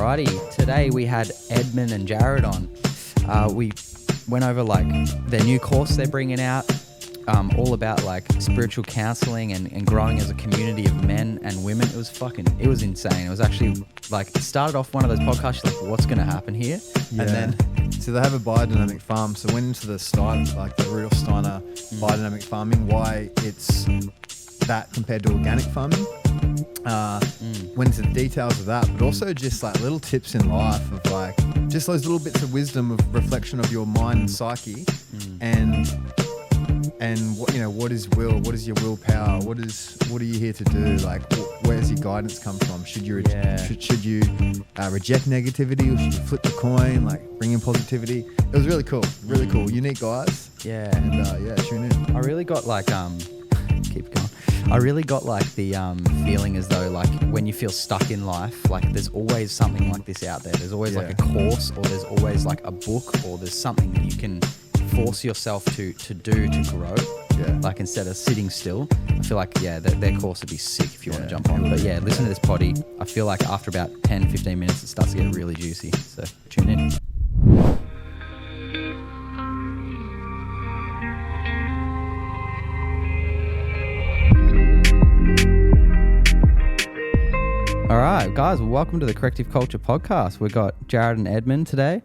Alrighty, today we had Edmund and Jared on. We went over like their new course they're bringing out, all about like spiritual counseling and growing as a community of men and women. It was insane. It was actually like, it started off one of those podcasts like, what's going to happen here? Yeah. And then so they have a biodynamic farm. So went into the Steiner, like the Rudolf Steiner biodynamic farming, why it's that compared to organic farming. Went into the details of that, but also just like little tips in life of like just those little bits of wisdom of reflection of your mind and psyche, and what is will, what is your willpower, what are you here to do, like where's your guidance come from? Should you should you reject negativity, or should you flip the coin, like bring in positivity? It was really cool, unique guys. And tune in. I really got like keep going. I really got like the feeling as though like when you feel stuck in life, like there's always something like this out there. There's always like a course, or there's always like a book, or there's something that you can force yourself to do to grow. Yeah. Like instead of sitting still. I feel like their course would be sick if you want to jump on. But listen to this potty. I feel like after about 10-15 minutes it starts to get really juicy. So tune in. All right, guys, well, welcome to the Corrective Culture Podcast. We've got Jared and Edmund today.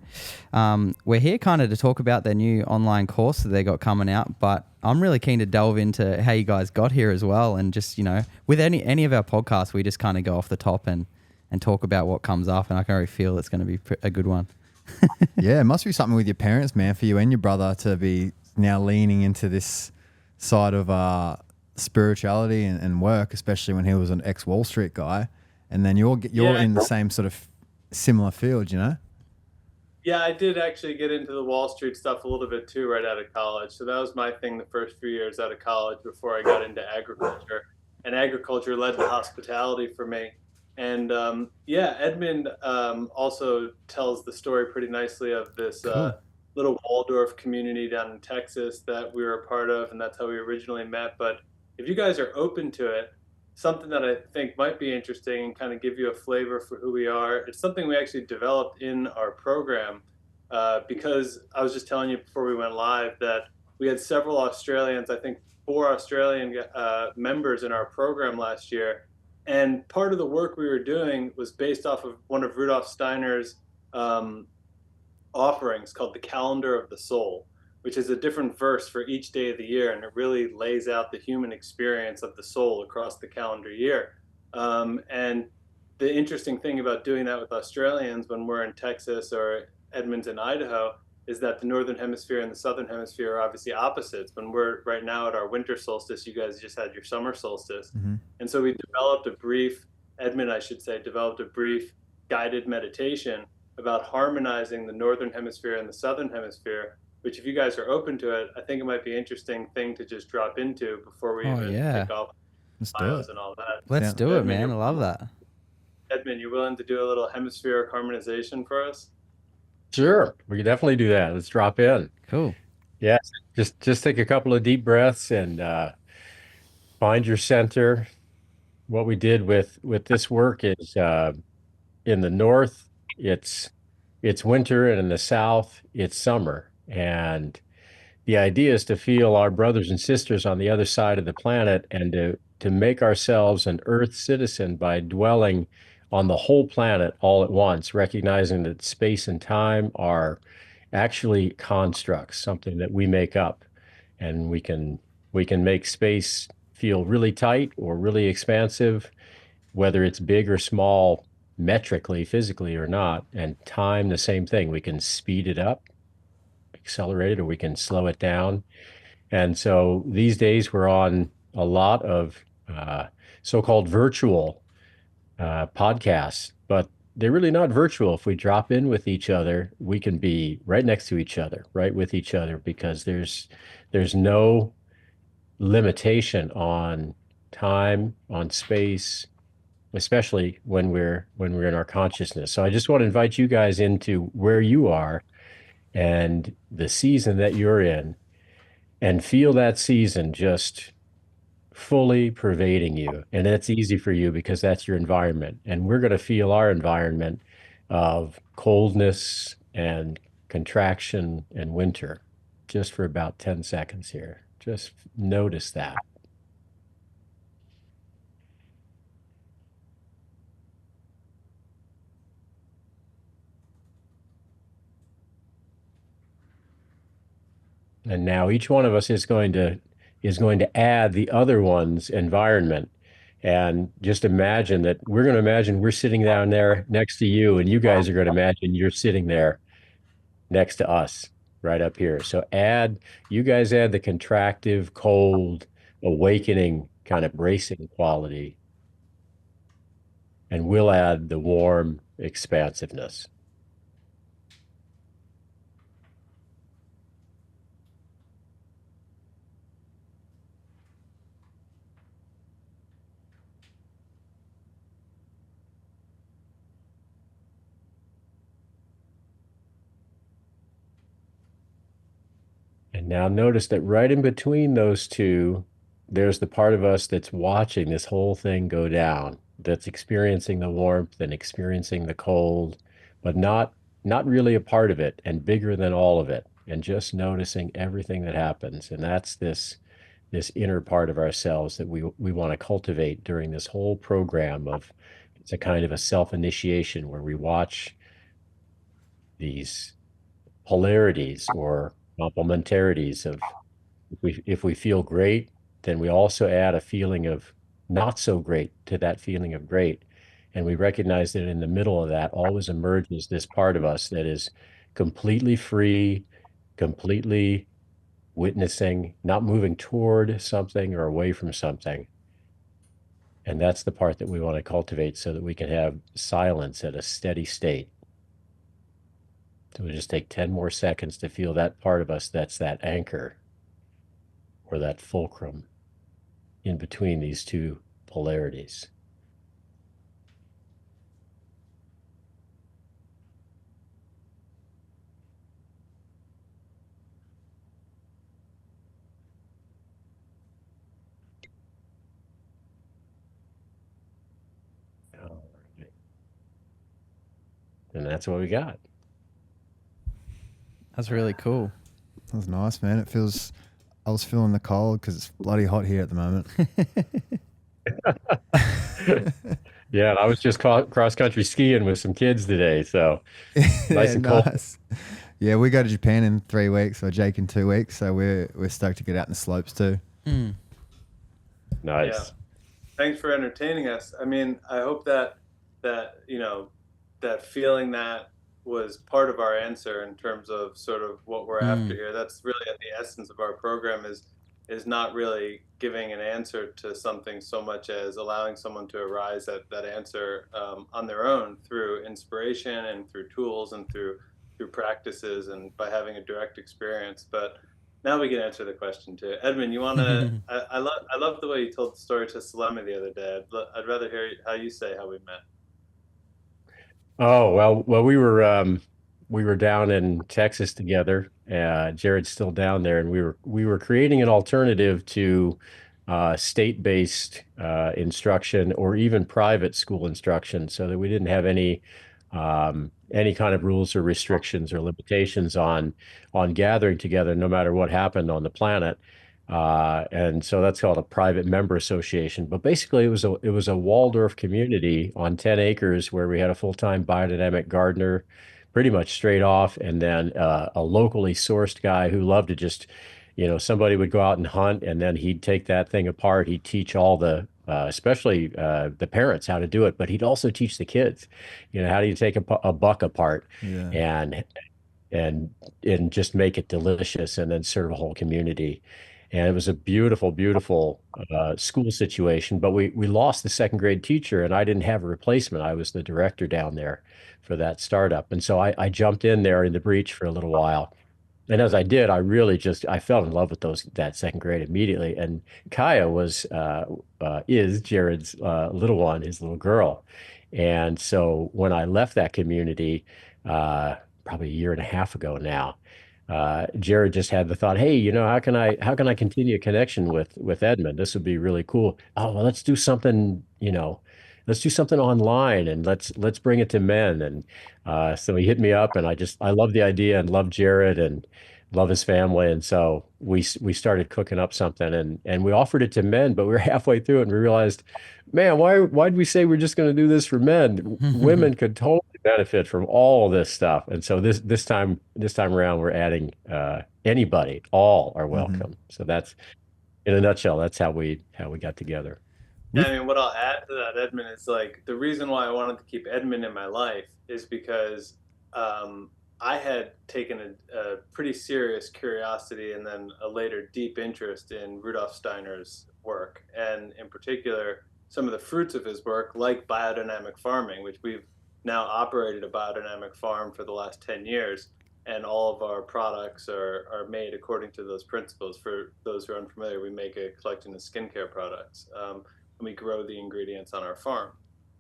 We're here kind of to talk about their new online course that they got coming out, but I'm really keen to delve into how you guys got here as well. And just, with any of our podcasts, we just kind of go off the top and talk about what comes up, and I can already feel it's going to be a good one. Yeah, it must be something with your parents, man, for you and your brother to be now leaning into this side of spirituality and work, especially when he was an ex-Wall Street guy. And then you're in the same sort of similar field, Yeah, I did actually get into the Wall Street stuff a little bit too right out of college. So that was my thing the first few years out of college before I got into agriculture. And agriculture led to hospitality for me. And Edmund also tells the story pretty nicely of this little Waldorf community down in Texas that we were a part of, and that's how we originally met. But if you guys are open to it, something that I think might be interesting and kind of give you a flavor for who we are. It's something we actually developed in our program because I was just telling you before we went live that we had several Australians, I think 4 Australian members in our program last year. And part of the work we were doing was based off of one of Rudolf Steiner's offerings called the Calendar of the Soul, which is a different verse for each day of the year, and it really lays out the human experience of the soul across the calendar year. And the interesting thing about doing that with Australians when we're in Texas or Edmonton, Idaho, is that the Northern Hemisphere and the Southern Hemisphere are obviously opposites. When we're right now at our winter solstice, you guys just had your summer solstice. Mm-hmm. And so we developed a brief guided meditation about harmonizing the Northern Hemisphere and the Southern Hemisphere, which if you guys are open to it, I think it might be an interesting thing to just drop into before we kick off bios and all that. Let's do it, man. I love that. Edmund, you willing to do a little hemispheric harmonization for us? Sure. We can definitely do that. Let's drop in. Cool. Yeah. Just take a couple of deep breaths and find your center. What we did with this work is in the north, it's winter, and in the south, it's summer. And the idea is to feel our brothers and sisters on the other side of the planet, and to make ourselves an Earth citizen by dwelling on the whole planet all at once, recognizing that space and time are actually constructs, something that we make up. And we can make space feel really tight or really expansive, whether it's big or small, metrically, physically or not. And time, the same thing. We can speed it up, accelerate it, or we can slow it down. And so these days we're on a lot of so-called virtual podcasts, but they're really not virtual. If we drop in with each other, we can be right next to each other, right with each other, because there's no limitation on time, on space, especially when we're in our consciousness. So I just want to invite you guys into where you are and the season that you're in, and feel that season just fully pervading you. And that's easy for you because that's your environment. And we're going to feel our environment of coldness and contraction and winter, just for about 10 seconds here. Just notice that. And now each one of us is going to add the other one's environment. And just imagine that we're going to imagine we're sitting down there next to you, and you guys are going to imagine you're sitting there next to us right up here. So you guys add the contractive, cold, awakening kind of bracing quality, and we'll add the warm expansiveness. And now notice that right in between those two, there's the part of us that's watching this whole thing go down, that's experiencing the warmth and experiencing the cold, but not really a part of it and bigger than all of it, and just noticing everything that happens. And that's this inner part of ourselves that we want to cultivate during this whole program of it's a kind of a self-initiation where we watch these polarities or complementarities of if we feel great, then we also add a feeling of not so great to that feeling of great. And we recognize that in the middle of that always emerges this part of us that is completely free, completely witnessing, not moving toward something or away from something. And that's the part that we want to cultivate so that we can have silence at a steady state. So we'll just take 10 more seconds to feel that part of us that's that anchor or that fulcrum in between these two polarities. All right. And that's what we got. That's really cool. That was nice, man. I was feeling the cold because it's bloody hot here at the moment. Yeah, I was just cross country skiing with some kids today, so nice and cold. Nice. Yeah, we go to Japan in 3 weeks, or Jake in 2 weeks, so we're stoked to get out in the slopes too. Mm. Nice. Yeah. Thanks for entertaining us. I mean, I hope that that feeling that was part of our answer in terms of sort of what we're after here. That's really at the essence of our program is not really giving an answer to something so much as allowing someone to arise at that answer on their own through inspiration and through tools and through practices and by having a direct experience. But now we can answer the question too. Edmund, you want to? I love the way you told the story to Salemi the other day. I'd rather hear how you say how we met. Oh, well, we were down in Texas together. Jared's still down there, and we were creating an alternative to state-based instruction or even private school instruction, so that we didn't have any kind of rules or restrictions or limitations on gathering together, no matter what happened on the planet. And so that's called a private member association. But basically, it was a Waldorf community on 10 acres where we had a full-time biodynamic gardener, pretty much straight off, and then a locally sourced guy who loved to just, somebody would go out and hunt, and then he'd take that thing apart. He'd teach all especially the parents how to do it, but he'd also teach the kids, how do you take a buck apart Yeah. and just make it delicious and then serve a whole community. And it was a beautiful, beautiful school situation, but we lost the second grade teacher and I didn't have a replacement. I was the director down there for that startup. And so I jumped in there in the breach for a little while. And as I did, I fell in love with that second grade immediately. And Kaya is Jared's little one, his little girl. And so when I left that community, probably a year and a half ago now, Jared just had the thought, hey, how can I continue a connection with Edmund? This would be really cool. Oh, well, let's do something, let's do something online and let's bring it to men. And so he hit me up, and I love the idea and love Jared and love his family. And so we started cooking up something, and we offered it to men, but we were halfway through it and we realized, man, why did we say we're just going to do this for men? Women could totally benefit from all this stuff. And so this time around, we're adding anybody, all are Mm-hmm. welcome. So that's, in a nutshell, that's how we got together. Yeah, With I mean, what I'll add to that, Edmund, is like the reason why I wanted to keep Edmund in my life is because I had taken a pretty serious curiosity and then a later deep interest in Rudolf Steiner's work, and in particular, some of the fruits of his work, like biodynamic farming, which we've now operated a biodynamic farm for the last 10 years. And all of our products are made according to those principles. For those who are unfamiliar, we make a collection of skincare products. And we grow the ingredients on our farm.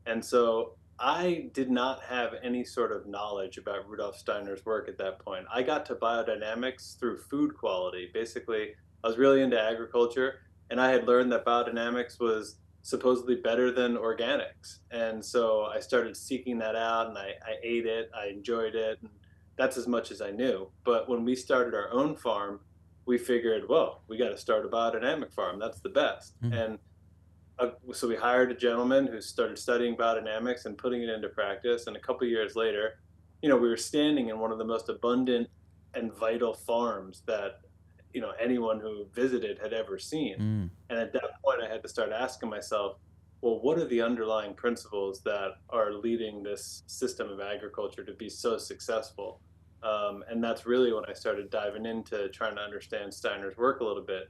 And so I did not have any sort of knowledge about Rudolf Steiner's work at that point. I got to biodynamics through food quality. Basically, I was really into agriculture, and I had learned that biodynamics was supposedly better than organics. And so I started seeking that out, and I ate it, I enjoyed it, and that's as much as I knew. But when we started our own farm, we figured, well, we got to start a biodynamic farm. That's the best. And so we hired a gentleman who started studying biodynamics and putting it into practice. And a couple of years later, we were standing in one of the most abundant and vital farms that anyone who visited had ever seen. And at that point, I had to start asking myself, well, what are the underlying principles that are leading this system of agriculture to be so successful? And that's really when I started diving into trying to understand Steiner's work a little bit.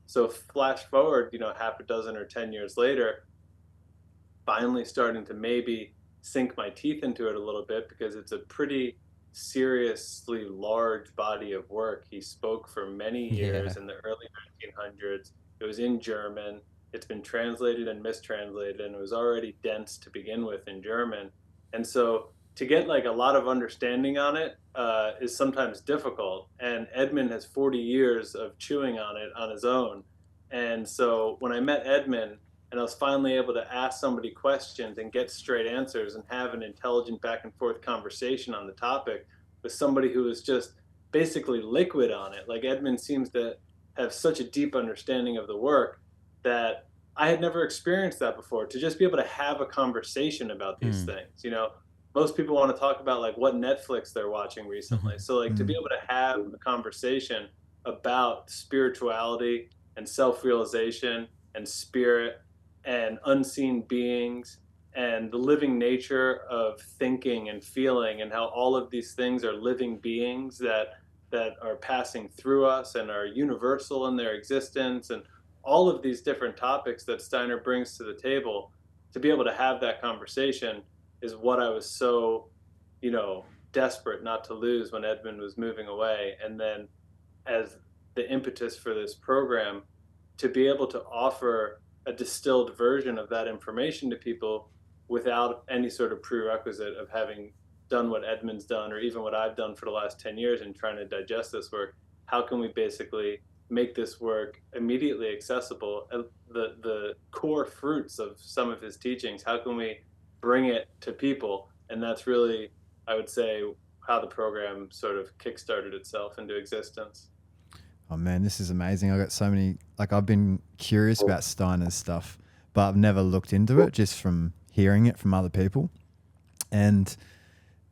So flash forward, half a dozen or 10 years later, finally starting to maybe sink my teeth into it a little bit because it's a pretty seriously large body of work. He spoke for many years Yeah. in the early 1900s. It was in German. It's been translated and mistranslated, and it was already dense to begin with in German. And so to get like a lot of understanding on it is sometimes difficult. And Edmund has 40 years of chewing on it on his own. And so when I met Edmund and I was finally able to ask somebody questions and get straight answers and have an intelligent back and forth conversation on the topic with somebody who was just basically liquid on it, like Edmund seems to have such a deep understanding of the work that I had never experienced that before, to just be able to have a conversation about these things. Most people want to talk about like what Netflix they're watching recently. So like to be able to have a conversation about spirituality and self-realization and spirit and unseen beings and the living nature of thinking and feeling, and how all of these things are living beings that are passing through us and are universal in their existence, and all of these different topics that Steiner brings to the table. To be able to have that conversation is what I was so, desperate not to lose when Edmund was moving away. And then as the impetus for this program, to be able to offer a distilled version of that information to people without any sort of prerequisite of having done what Edmund's done or even what I've done for the last 10 years in trying to digest this work. How can we basically make this work immediately accessible? The core fruits of some of his teachings, how can we bring it to people? And that's really, I would say, how the program sort of kickstarted itself into existence. Oh man, this is amazing. I got so many, like I've been curious about Steiner's stuff, but I've never looked into it just from hearing it from other people. And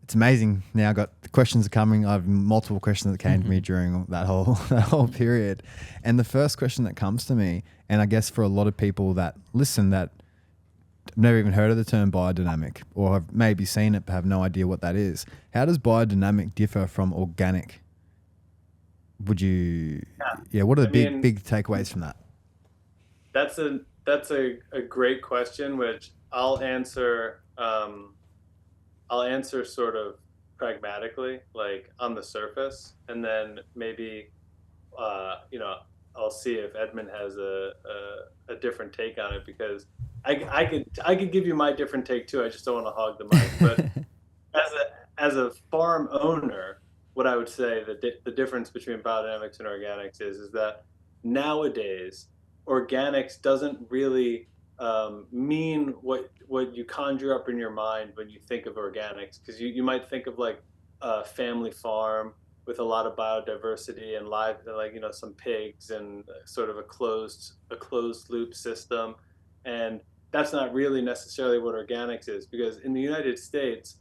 it's amazing. Now I've got the questions are coming. I have multiple questions that came to me during that whole period. And the first question that comes to me, and I guess for a lot of people that listen that have never even heard of the term biodynamic or have maybe seen it but have no idea what that is. How does biodynamic differ from organic? Would you, what are the big takeaways from that? That's a great question, which I'll answer sort of pragmatically, like on the surface, and then maybe I'll see if Edmund has a different take on it, because I could give you my different take too. I just don't want to hog the mic. But as a farm owner, what I would say the difference between biodynamics and organics is that nowadays organics doesn't really mean what you conjure up in your mind when you think of organics, because you might think of like a family farm with a lot of biodiversity and live, like some pigs and sort of a closed loop system, and that's not really necessarily what organics is, because in the United States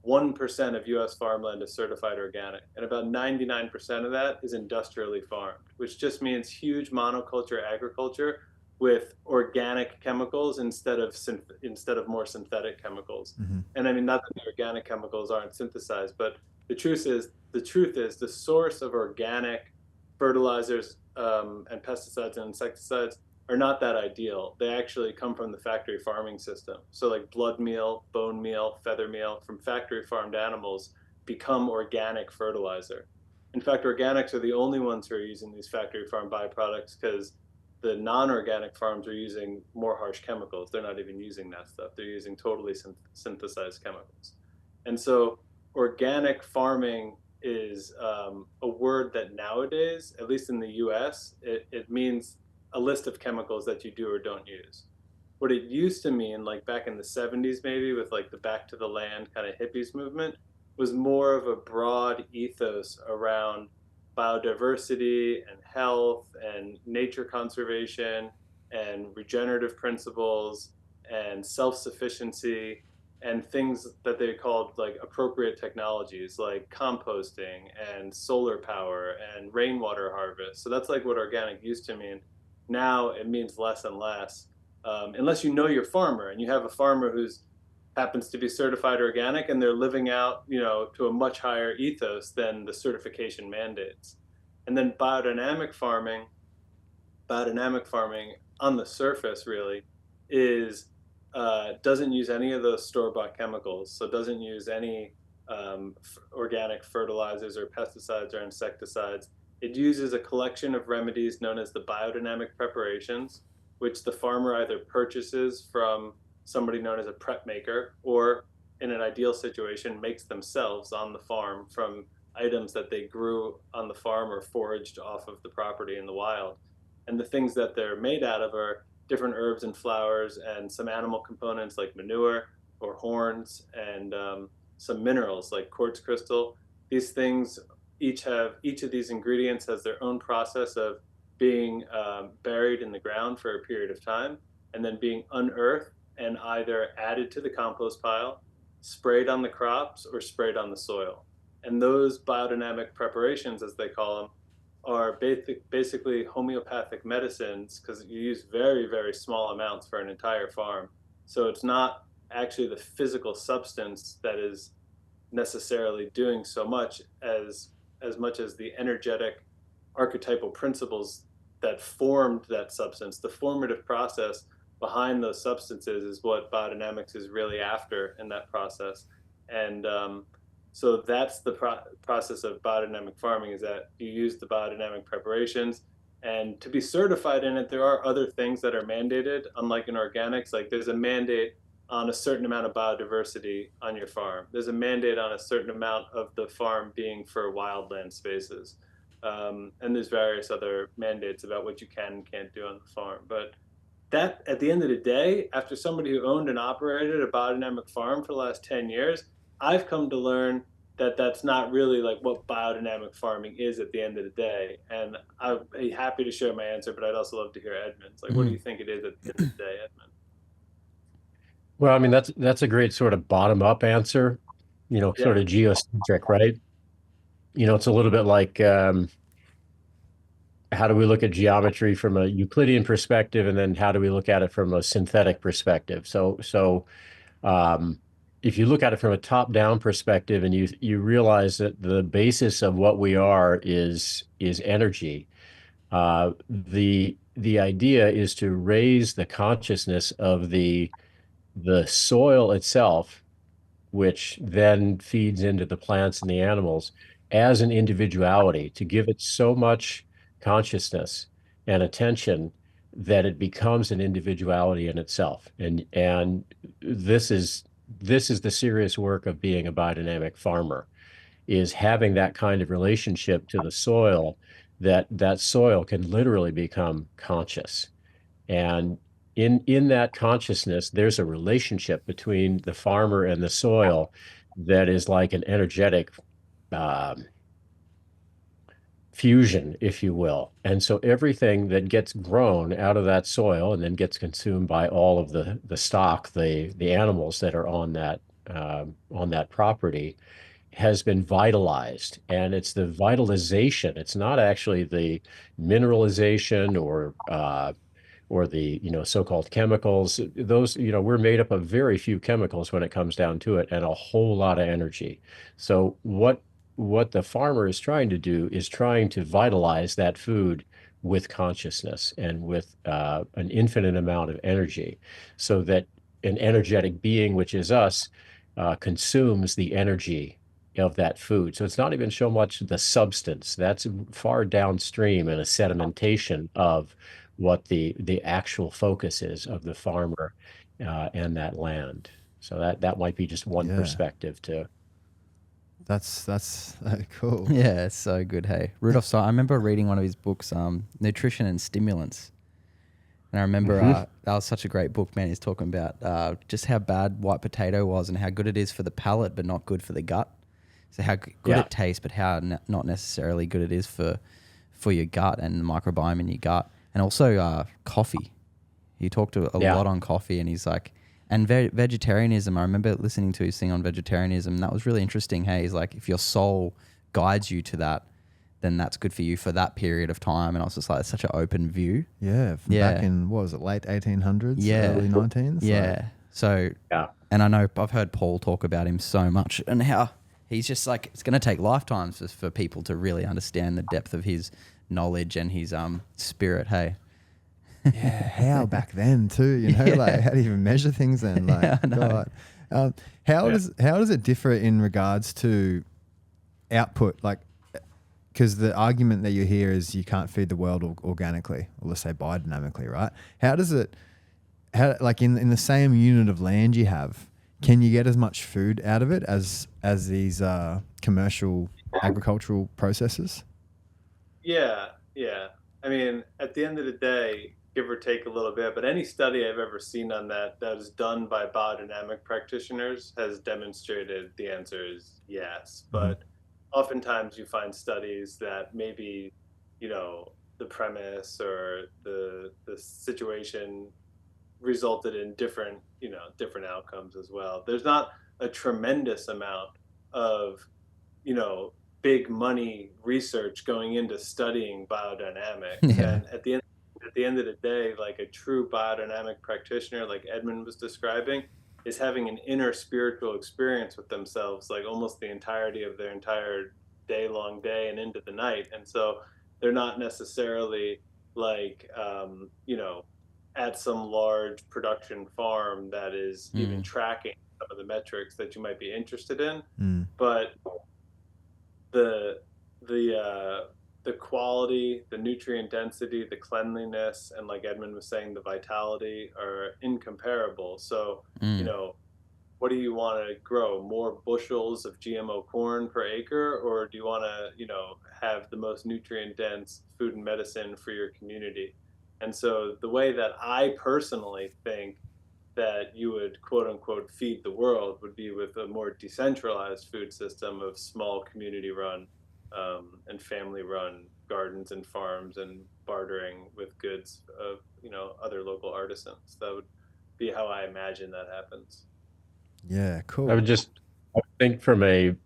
1% of US farmland is certified organic, and about 99% of that is industrially farmed, which just means huge monoculture agriculture with organic chemicals instead of more synthetic chemicals. Mm-hmm. And I mean, not that the organic chemicals aren't synthesized, but the truth is the source of organic fertilizers, and pesticides and insecticides are not that ideal. They actually come from the factory farming system. So like blood meal, bone meal, feather meal from factory farmed animals become organic fertilizer. In fact, organics are the only ones who are using these factory farm byproducts, because the non-organic farms are using more harsh chemicals. They're not even using that stuff. They're using totally synthesized chemicals. And so organic farming is a word that nowadays, at least in the US, it means a list of chemicals that you do or don't use. What it used to mean, like back in the 70s, maybe with like the back to the land kind of hippies movement, was more of a broad ethos around biodiversity and health and nature conservation and regenerative principles and self-sufficiency, and things that they called like appropriate technologies like composting and solar power and rainwater harvest. So that's like what organic used to mean. Now it means less and less, unless you know your farmer and you have a farmer who's happens to be certified organic and they're living out, to a much higher ethos than the certification mandates. And then biodynamic farming on the surface really is doesn't use any of those store-bought chemicals, so doesn't use any organic fertilizers or pesticides or insecticides. It uses a collection of remedies known as the biodynamic preparations, which the farmer either purchases from somebody known as a prep maker, or in an ideal situation, makes themselves on the farm from items that they grew on the farm or foraged off of the property in the wild. And the things that they're made out of are different herbs and flowers and some animal components like manure or horns, and some minerals like quartz crystal. These things each of these ingredients has their own process of being buried in the ground for a period of time, and then being unearthed and either added to the compost pile, sprayed on the crops, or sprayed on the soil. And those biodynamic preparations, as they call them, are basically homeopathic medicines, because you use very, very small amounts for an entire farm. So it's not actually the physical substance that is necessarily doing so much as the energetic archetypal principles that formed that substance. The formative process behind those substances is what biodynamics is really after in that process. And so that's the process of biodynamic farming, is that you use the biodynamic preparations. And to be certified in it, there are other things that are mandated, unlike in organics. Like there's a mandate on a certain amount of biodiversity on your farm. There's a mandate on a certain amount of the farm being for wildland spaces. And there's various other mandates about what you can and can't do on the farm. But that, at the end of the day, after somebody who owned and operated a biodynamic farm for the last 10 years, I've come to learn that that's not really like what biodynamic farming is at the end of the day. And I'd be happy to share my answer, but I'd also love to hear Edmund's. Like, what do you think it is at the end of the day, Edmund? Well, I mean, that's a great sort of bottom up answer, sort Yeah. of geocentric, right? It's a little bit like how do we look at geometry from a Euclidean perspective, and then how do we look at it from a synthetic perspective? So um, if you look at it from a top-down perspective, and you realize that the basis of what we are is energy, the idea is to raise the consciousness of the soil itself, which then feeds into the plants and the animals as an individuality, to give it so much consciousness and attention that it becomes an individuality in itself. And this is the serious work of being a biodynamic farmer, is having that kind of relationship to the soil, that soil can literally become conscious. And in that consciousness, there's a relationship between the farmer and the soil that is like an energetic um, fusion, if you will. And so everything that gets grown out of that soil and then gets consumed by all of the stock, the animals that are on that property, has been vitalized. And it's the vitalization. It's not actually the mineralization or the so-called chemicals. Those, we're made up of very few chemicals when it comes down to it, and a whole lot of energy. So what the farmer is trying to do is trying to vitalize that food with consciousness and with an infinite amount of energy, so that an energetic being, which is us, consumes the energy of that food. So it's not even so much the substance. That's far downstream in a sedimentation of what the actual focus is of the farmer and that land. So that might be just one Yeah. perspective to. That's cool. Yeah, it's so good. Hey, Rudolf Steiner. I remember reading one of his books, Nutrition and Stimulants, and I remember that was such a great book, man. He's talking about just how bad white potato was and how good it is for the palate, but not good for the gut. So how good it tastes, but how not necessarily good it is for your gut and the microbiome in your gut. And also coffee. He talked a lot on coffee, and he's like, and vegetarianism. I remember listening to his thing on vegetarianism. And that was really interesting. Hey, he's like, if your soul guides you to that, then that's good for you for that period of time. And I was just like, it's such an open view. Yeah, back in, what was it, late 1800s, early 19s? Yeah. So, and I know I've heard Paul talk about him so much and how he's just like, it's going to take lifetimes for people to really understand the depth of his knowledge and his spirit. Hey. Yeah, how back then too, like how do you even measure things then? Like, God. How does it differ in regards to output? Like, because the argument that you hear is you can't feed the world organically, or let's say biodynamically, right? How like in the same unit of land you have, can you get as much food out of it as these commercial agricultural processes? Yeah. I mean, at the end of the day, give or take a little bit, but any study I've ever seen on that is done by biodynamic practitioners has demonstrated the answer is yes. But oftentimes you find studies that maybe, the premise or the situation resulted in different outcomes as well. There's not a tremendous amount of, big money research going into studying biodynamics. And at the end of the day, like a true biodynamic practitioner, like Edmund was describing, is having an inner spiritual experience with themselves, like almost the entirety of their entire long day and into the night. And so they're not necessarily like, at some large production farm that is even tracking some of the metrics that you might be interested in. But the quality, the nutrient density, the cleanliness, and like Edmund was saying, the vitality are incomparable. So, what do you want to grow? More bushels of GMO corn per acre, or do you want to, have the most nutrient dense food and medicine for your community? And so the way that I personally think that you would quote unquote feed the world would be with a more decentralized food system of small community run and family run gardens and farms, and bartering with goods of other local artisans. That would be how I imagine that happens. Yeah, cool. I think from an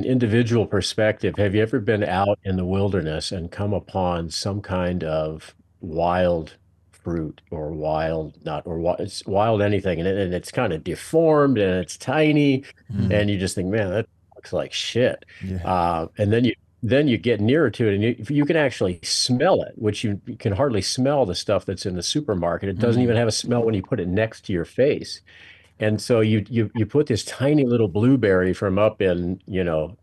individual perspective, have you ever been out in the wilderness and come upon some kind of wild fruit or wild nut or it's wild anything, and it's kind of deformed and it's tiny, and you just think, man, that looks like shit. And then you get nearer to it, and you can actually smell it, which you can hardly smell the stuff that's in the supermarket. It doesn't even have a smell when you put it next to your face. And so you put this tiny little blueberry from up in,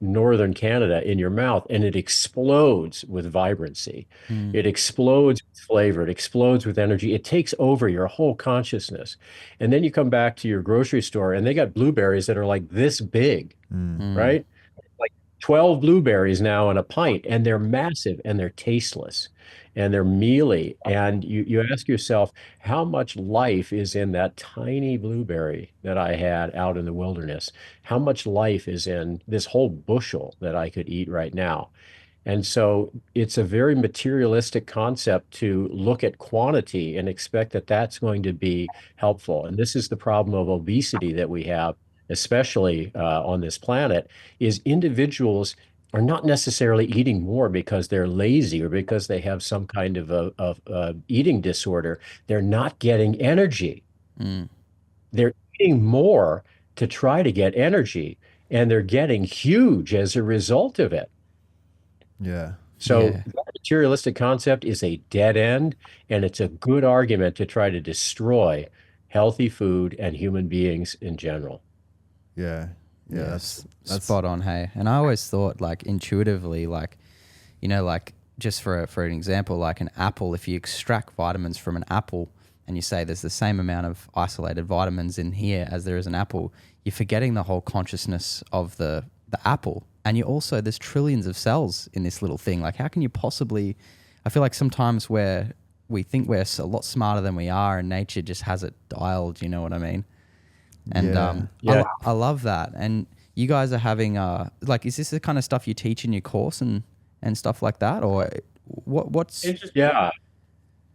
northern Canada in your mouth, and it explodes with vibrancy. It explodes with flavor. It explodes with energy. It takes over your whole consciousness. And then you come back to your grocery store, and they got blueberries that are like this big, right? Like 12 blueberries now in a pint, and they're massive and they're tasteless and they're mealy. And you ask yourself, how much life is in that tiny blueberry that I had out in the wilderness? How much life is in this whole bushel that I could eat right now? And so it's a very materialistic concept to look at quantity and expect that that's going to be helpful. And this is the problem of obesity that we have, especially on this planet, is individuals are not necessarily eating more because they're lazy or because they have some kind of a eating disorder. They're not getting energy. Mm. They're eating more to try to get energy, and they're getting huge as a result of it. Yeah. So Yeah. that materialistic concept is a dead end, and it's a good argument to try to destroy healthy food and human beings in general. Yeah. Yeah. Yeah. That's Spot on. Hey. And I always thought, like, intuitively, like, you know, like, just for an example, like an apple, if you extract vitamins from an apple and you say there's the same amount of isolated vitamins in here as there is an apple, you're forgetting the whole consciousness of the apple. And you also, there's trillions of cells in this little thing. Like, how can you possibly, I feel like sometimes we think we're a lot smarter than we are, and nature just has it dialed, you know what I mean? And Yeah. Yeah. I love that. And you guys are having like, is this the kind of stuff you teach in your course and stuff like that, or what's Interesting. Yeah.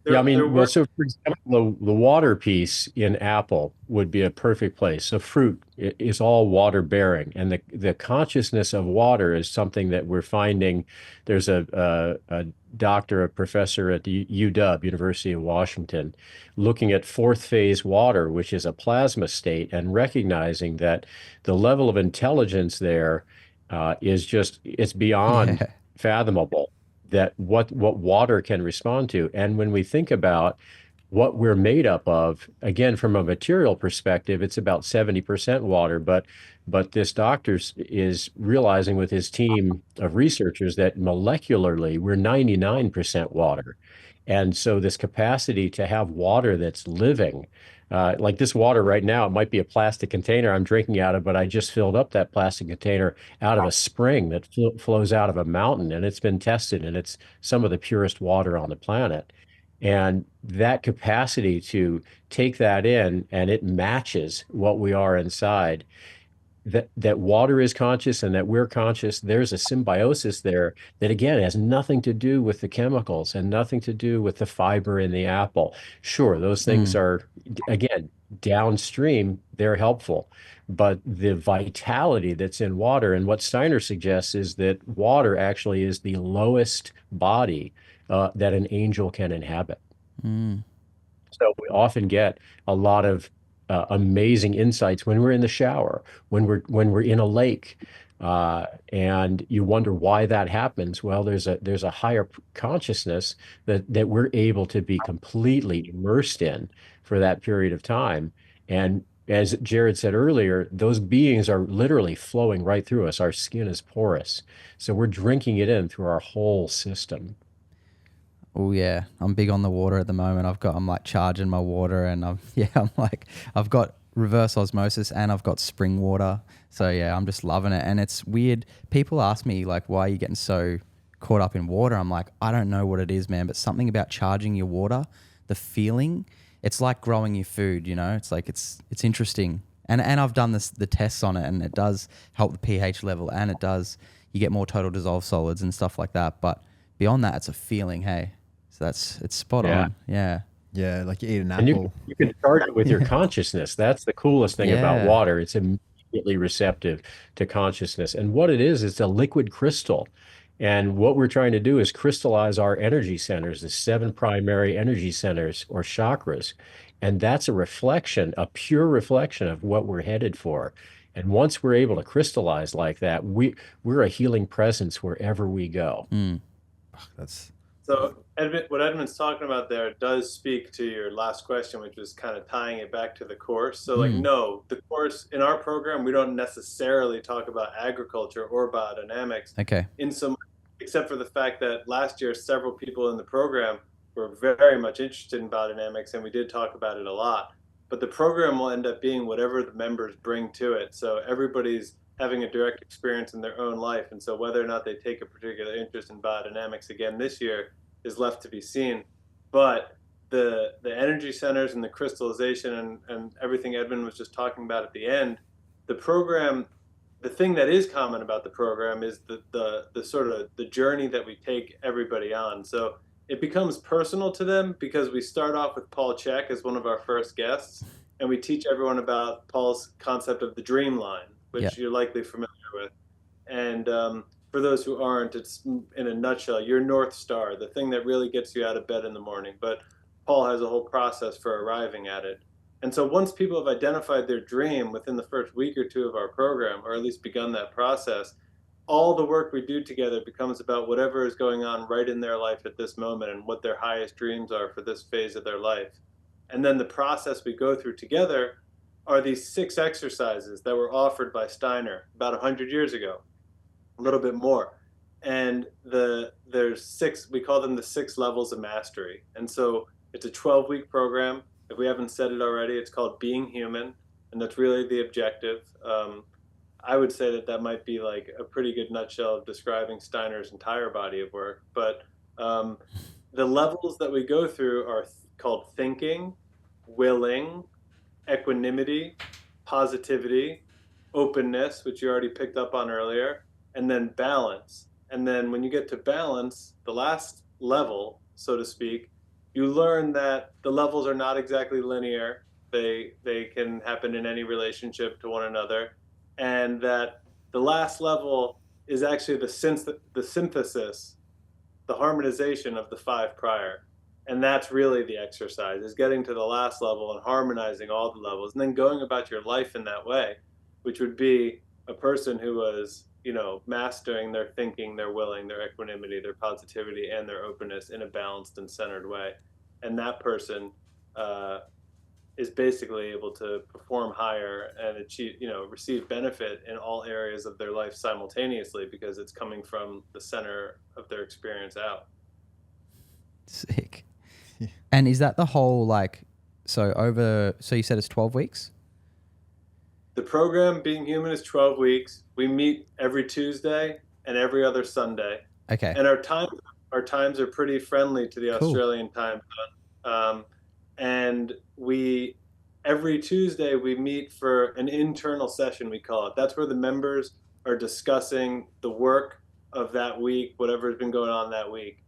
Yeah, I They're mean, well, working. so for example, the water piece in apple would be a perfect place. So fruit is all water bearing, and the consciousness of water is something that we're finding. There's a doctor, a professor at the UW, University of Washington, looking at fourth phase water, which is a plasma state, and recognizing that the level of intelligence there is just, it's beyond yeah. fathomable that what water can respond to. And when we think about what we're made up of, again, from a material perspective, it's about 70% water, but this doctor is realizing with his team of researchers that molecularly we're 99% water. And so this capacity to have water that's living, like this water right now, it might be a plastic container I'm drinking out of, but I just filled up that plastic container out of a spring that flows out of a mountain, and it's been tested, and it's some of the purest water on the planet. And that capacity to take that in and it matches what we are inside, that water is conscious and that we're conscious, there's a symbiosis there that again has nothing to do with the chemicals and nothing to do with the fiber in the apple. Sure, those things Mm. are again downstream, they're helpful, but the vitality that's in water, and what Steiner suggests is that water actually is the lowest body that an angel can inhabit. Mm. So we often get a lot of amazing insights when we're in the shower, when we're in a lake, and you wonder why that happens. Well, there's a higher consciousness that we're able to be completely immersed in for that period of time. And as Jared said earlier, those beings are literally flowing right through us. Our skin is porous, so we're drinking it in through our whole system. Oh yeah, I'm big on the water at the moment. I'm like charging my water, and I've got reverse osmosis and I've got spring water. So yeah, I'm just loving it. And it's weird. People ask me like, why are you getting so caught up in water? I'm like, I don't know what it is, man, but something about charging your water, the feeling, it's like growing your food, you know? It's like it's interesting. And I've done the tests on it, and it does help the pH level, and it does, you get more total dissolved solids and stuff like that. But beyond that, it's a feeling, hey. So it's spot Yeah. on. Yeah. yeah. Like you eat an And you apple. you can charge it with your Yeah. consciousness. That's the coolest thing about Yeah. water. It's immediately receptive to consciousness. And what it is, it's a liquid crystal. And what we're trying to do is crystallize our energy centers, the seven primary energy centers or chakras. And that's a reflection, a pure reflection of what we're headed for. And once we're able to crystallize like that, we're a healing presence wherever we go. Mm. That's So Edmund, what Edmund's talking about there does speak to your last question, which was kind of tying it back to the course. So like, Mm. no, the course in our program, we don't necessarily talk about agriculture or biodynamics Okay. in some, except for the fact that last year, several people in the program were very much interested in biodynamics, and we did talk about it a lot. but the program will end up being whatever the members bring to it. So everybody's having a direct experience in their own life. And so whether or not they take a particular interest in biodynamics again this year is left to be seen. But the energy centers and the crystallization and everything Edmund was just talking about at the end, the program, the thing that is common about the program is the sort of the journey that we take everybody on. So it becomes personal to them because we start off with Paul Chek as one of our first guests, and we teach everyone about Paul's concept of the dream line, which you're likely familiar with. And for those who aren't, it's in a nutshell, your North Star, the thing that really gets you out of bed in the morning. But Paul has a whole process for arriving at it. And so once people have identified their dream within the first week or two of our program, or at least begun that process, all the work we do together becomes about whatever is going on right in their life at this moment and what their highest dreams are for this phase of their life. And then the process we go through together are these 6 exercises that were offered by Steiner about 100 years ago, a little bit more. And there's 6, we call them the 6 levels of mastery. And so it's a 12-week program. If we haven't said it already, it's called Being Human, and that's really the objective. I would say that might be like a pretty good nutshell of describing Steiner's entire body of work. But the levels that we go through are called thinking, willing, equanimity, positivity, openness, which you already picked up on earlier, and then balance. And then when you get to balance, the last level, so to speak, you learn that the levels are not exactly linear. They can happen in any relationship to one another. And that the last level is actually the synthesis, the harmonization of the 5 prior. And that's really the exercise, is getting to the last level and harmonizing all the levels, and then going about your life in that way, which would be a person who was, mastering their thinking, their willing, their equanimity, their positivity, and their openness in a balanced and centered way. And that person is basically able to perform higher and achieve, receive benefit in all areas of their life simultaneously, because it's coming from the center of their experience out. Sick. Yeah. And is that the whole, so you said it's 12 weeks? The program Being Human is 12 weeks. We meet every Tuesday and every other Sunday. Okay. And our times are pretty friendly to the Australian time zone. And every Tuesday we meet for an internal session, we call it. That's where the members are discussing the work of that week, whatever has been going on that week.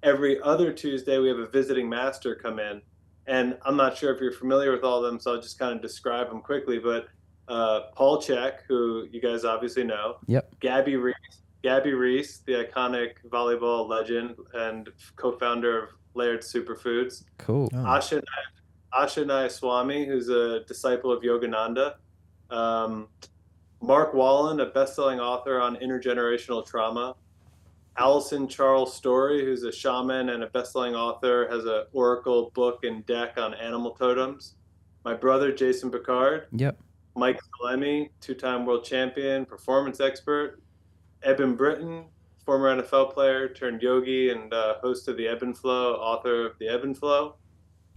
Every other Tuesday we have a visiting master come in. And I'm not sure if you're familiar with all of them, so I'll just kind of describe them quickly. But Paul Chek, who you guys obviously know. Yep. Gabby Reese, the iconic volleyball legend and co-founder of Laird Superfoods. Cool. Asha Nayaswamy, who's a disciple of Yogananda. Mark Wallen, a best-selling author on intergenerational trauma. Allison Charles Story, who's a shaman and a best-selling author, has an oracle book and deck on animal totems. My brother, Jason Picard. Yep. Mike Salemi, 2-time world champion, performance expert. Eben Britton, former NFL player turned yogi and host of the Ebb and Flow, author of the Ebb and Flow.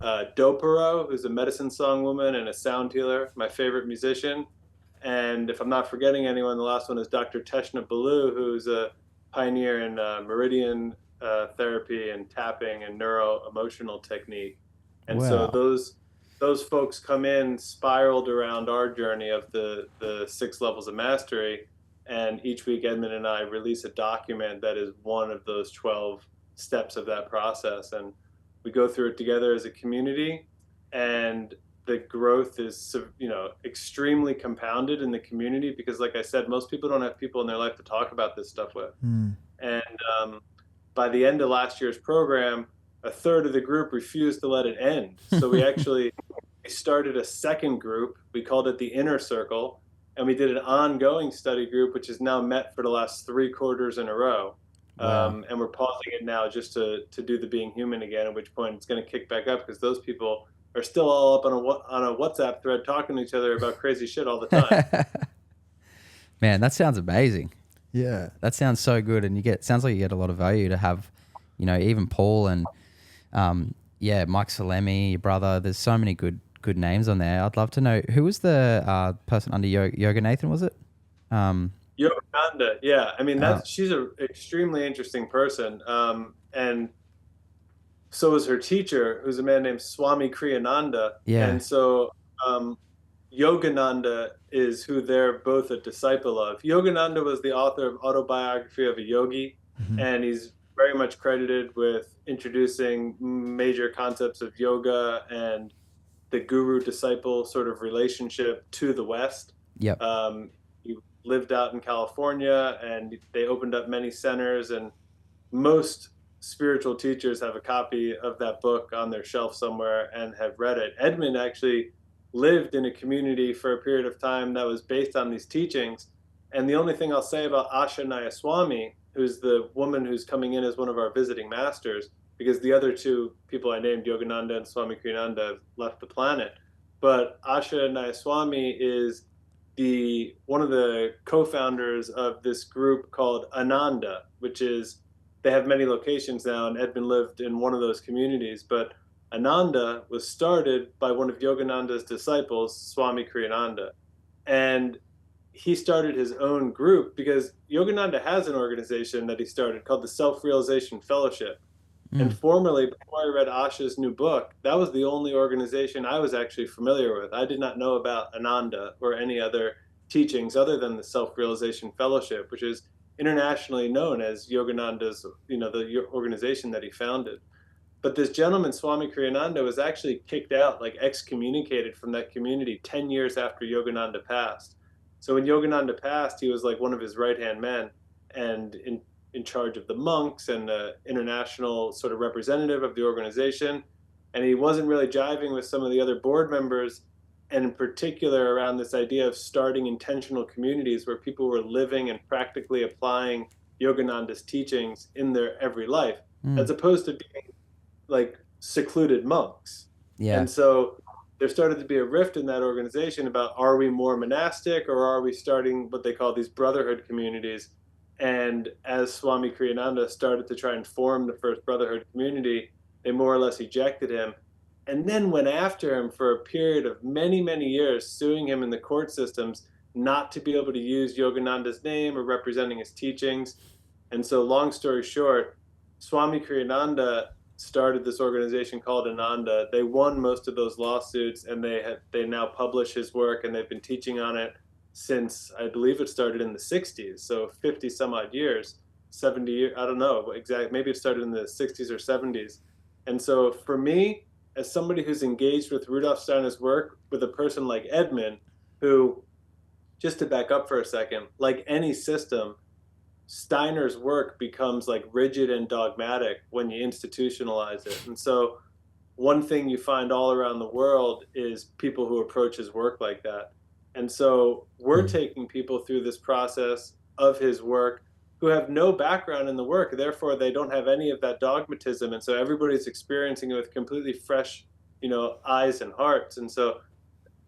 Dopero, who's a medicine song woman and a sound healer, my favorite musician. And if I'm not forgetting anyone, the last one is Dr. Teshna Balu, who's a pioneer in meridian therapy and tapping and neuro-emotional technique. And so those folks come in spiraled around our journey of the 6 levels of mastery. And each week, Edmund and I release a document that is one of those 12 steps of that process. And we go through it together as a community. And the growth is, extremely compounded in the community because, like I said, most people don't have people in their life to talk about this stuff with. And by the end of last year's program, a third of the group refused to let it end. So we actually started a second group. We called it the Inner Circle. And we did an ongoing study group, which has now met for the last 3 quarters in a row. Wow. And we're pausing it now just to do the Being Human again, at which point it's going to kick back up because those people are still all up on a WhatsApp thread talking to each other about crazy shit all the time. Man, that sounds amazing. Yeah. That sounds so good. And sounds like you get a lot of value to have, even Paul and, Mike Salemi, your brother. There's so many good good names on there. I'd love to know who was the person under Yoga Nathan, was it? Um, Yogananda, yeah. I mean, uh, she's a extremely interesting person. And so was her teacher, who's a man named Swami Kriyananda. yeah. And so um, Yogananda is who they're both a disciple of. Yogananda was the author of Autobiography of a Yogi, Mhm. and he's very much credited with introducing major concepts of yoga and the guru disciple sort of relationship to the West. Yep. He lived out in California, and they opened up many centers, and most spiritual teachers have a copy of that book on their shelf somewhere and have read it. Edmund actually lived in a community for a period of time that was based on these teachings. And the only thing I'll say about Asha Nayaswami, who's the woman who's coming in as one of our visiting masters, because the other two people I named, Yogananda and Swami Kriyananda, have left the planet. But Asha Nayaswami is the one of the co-founders of this group called Ananda, which is they have many locations now, and Edmund lived in one of those communities. But Ananda was started by one of Yogananda's disciples, Swami Kriyananda. And he started his own group because Yogananda has an organization that he started called the Self Realization Fellowship. And Mm. formerly, before I read Asha's new book, that was the only organization I was actually familiar with. I did not know about Ananda or any other teachings other than the Self Realization Fellowship, which is internationally known as Yogananda's, the organization that he founded. But this gentleman, Swami Kriyananda, was actually kicked out, like excommunicated from that community 10 years after Yogananda passed. So when Yogananda passed, he was like one of his right hand men and in charge of the monks and the international sort of representative of the organization. And he wasn't really jiving with some of the other board members, and in particular around this idea of starting intentional communities where people were living and practically applying Yogananda's teachings in their every life, Mm. as opposed to being like secluded monks. Yeah. And so there started to be a rift in that organization about, are we more monastic or are we starting what they call these brotherhood communities? And as Swami Kriyananda started to try and form the first brotherhood community, they more or less ejected him and then went after him for a period of many, many years, suing him in the court systems not to be able to use Yogananda's name or representing his teachings. And so, long story short, Swami Kriyananda started this organization called Ananda. They won most of those lawsuits, and they now publish his work, and they've been teaching on it since I believe it started in the 60s, so 50 some odd years, 70 years, I don't know exactly, maybe it started in the 60s or 70s. And so for me, as somebody who's engaged with Rudolf Steiner's work with a person like Edmund, who, just to back up for a second, like any system, Steiner's work becomes like rigid and dogmatic when you institutionalize it. And so one thing you find all around the world is people who approach his work like that. And so we're Mm. taking people through this process of his work who have no background in the work. Therefore, they don't have any of that dogmatism. And so everybody's experiencing it with completely fresh, eyes and hearts. And so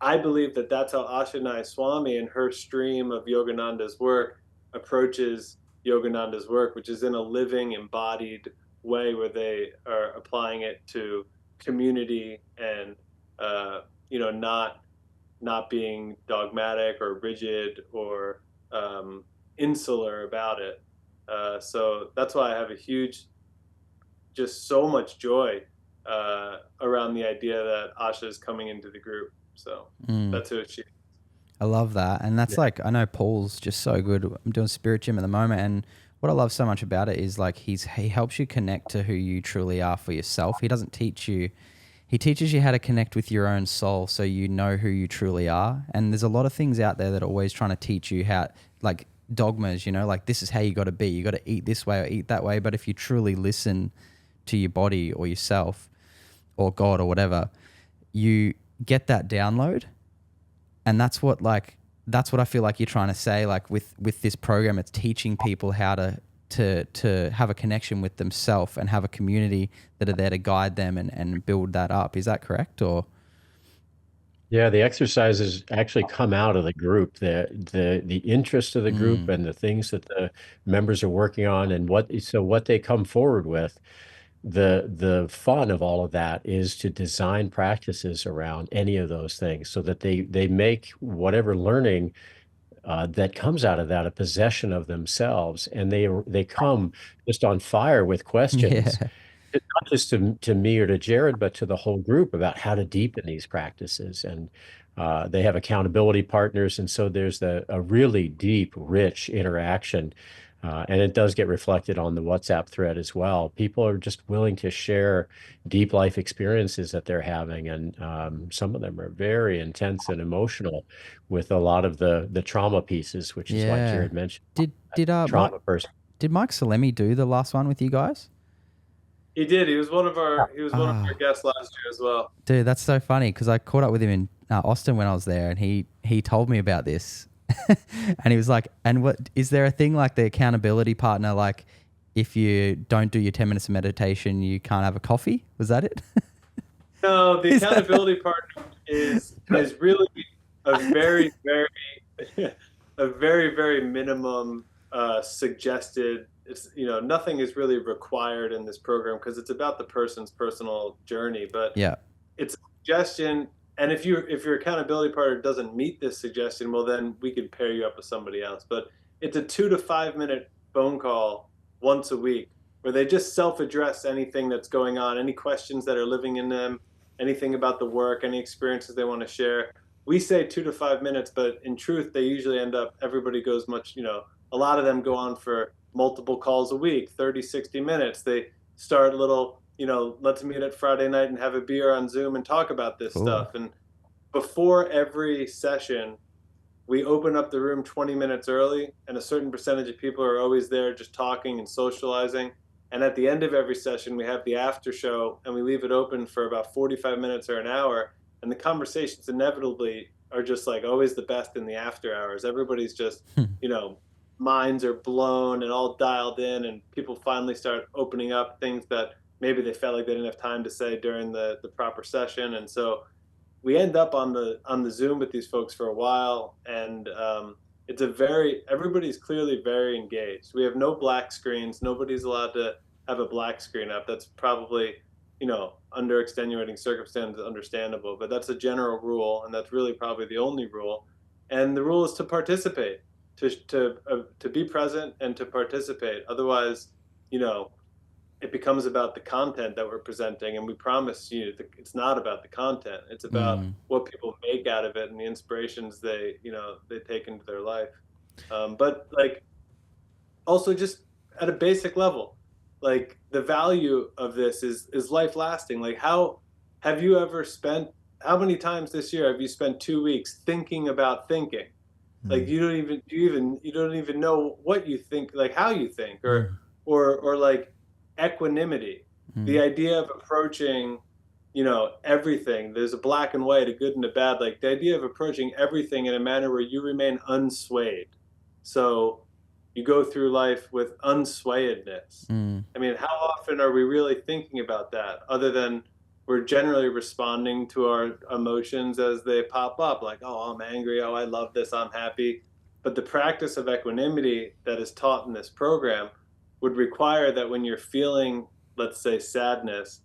I believe that that's how Ashanai Swami and her stream of Yogananda's work approaches Yogananda's work, which is in a living, embodied way where they are applying it to community and not being dogmatic or rigid or insular about it. So that's why I have a huge, just so much joy around the idea that Asha is coming into the group. So Mm. that's who she. I love that. And that's Yeah. like, I know Paul's just so good. I'm doing Spirit Gym at the moment. And what I love so much about it is like he helps you connect to who you truly are for yourself. He doesn't teach you, he teaches you how to connect with your own soul so you know who you truly are. And there's a lot of things out there that are always trying to teach you how, like dogmas, like this is how you got to be. You got to eat this way or eat that way. But if you truly listen to your body or yourself or God or whatever, you get that download. And that's what I feel like you're trying to say, like with this program, it's teaching people how to have a connection with themselves and have a community that are there to guide them and build that up. Is that correct? Or Yeah, the exercises actually come out of the group, the interest of the group and the things that the members are working on and what they come forward with the fun of all of that is to design practices around any of those things so that they make whatever learning that comes out of that a possession of themselves, and they come just on fire with questions, Yeah. not just to me or to Jared, but to the whole group about how to deepen these practices. And they have accountability partners, and so there's a really deep, rich interaction. And it does get reflected on the WhatsApp thread as well. People are just willing to share deep life experiences that they're having, and some of them are very intense and emotional with a lot of the trauma pieces, which is why Yeah. Jared mentioned Mike trauma person. did Mike Salemi do the last one with you guys? He did. He was one of our Ah, guests last year as well. dude, that's so funny because I caught up with him in Austin when I was there, and he told me about this, and he was like, "And what is there a thing like the accountability partner? Like, if you don't do your 10 minutes of meditation, you can't have a coffee? Was that it?" No, the Is that- accountability partner is really a very, very a very, very minimum suggested. It's, nothing is really required in this program because it's about the person's personal journey, but Yeah. it's a suggestion. And if your accountability partner doesn't meet this suggestion, well, then we could pair you up with somebody else. But it's a 2 to 5 minute phone call once a week where they just self-address anything that's going on, any questions that are living in them, anything about the work, any experiences they want to share. We say 2 to 5 minutes, but in truth, they usually end up, everybody goes much, a lot of them go on for multiple calls a week, 30, 60 minutes. They start little, let's meet at Friday night and have a beer on Zoom and talk about this Cool. stuff. And before every session, we open up the room 20 minutes early, and a certain percentage of people are always there just talking and socializing. And at the end of every session, we have the after show, and we leave it open for about 45 minutes or an hour. And the conversations inevitably are just like always the best in the after hours. Everybody's just, minds are blown and all dialed in, and people finally start opening up things that maybe they felt like they didn't have time to say during the proper session. And so we end up on the Zoom with these folks for a while, and everybody's clearly very engaged. We have no black screens. Nobody's allowed to have a black screen up. That's probably, under extenuating circumstances, understandable, but that's a general rule, and that's really probably the only rule. And the rule is to participate, to be present and to participate. Otherwise, it becomes about the content that we're presenting, and we promise you that it's not about the content. It's about what people make out of it and the inspirations they take into their life. But like, also just at a basic level, like the value of this is life lasting. Like, how many times this year have you spent 2 weeks thinking about thinking? Like, you don't even know what you think, like how you think, or like equanimity, the idea of approaching, everything. There's a black and white, a good and a bad. Like the idea of approaching everything in a manner where you remain unswayed. So you go through life with unswayedness. I mean, how often are we really thinking about that, other than we're generally responding to our emotions as they pop up, like, oh, I'm angry, oh, I love this, I'm happy. But the practice of equanimity that is taught in this program would require that when you're feeling, let's say, sadness,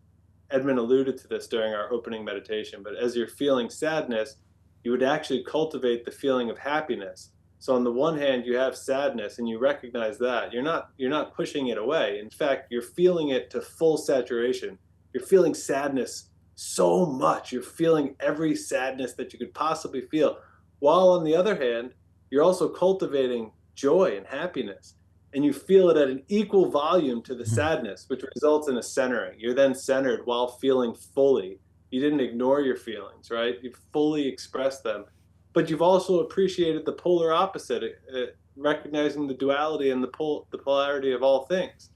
Edmund alluded to this during our opening meditation, but as you're feeling sadness, you would actually cultivate the feeling of happiness. So on the one hand, you have sadness and you recognize that. You're not pushing it away. In fact, you're feeling it to full saturation. You're feeling sadness so much. You're feeling every sadness that you could possibly feel. While on the other hand, you're also cultivating joy and happiness. And you feel it at an equal volume to the sadness, which results in a centering. You're then centered while feeling fully. You didn't ignore your feelings, right? You fully expressed them. But you've also appreciated the polar opposite, recognizing the duality and the polarity of all things.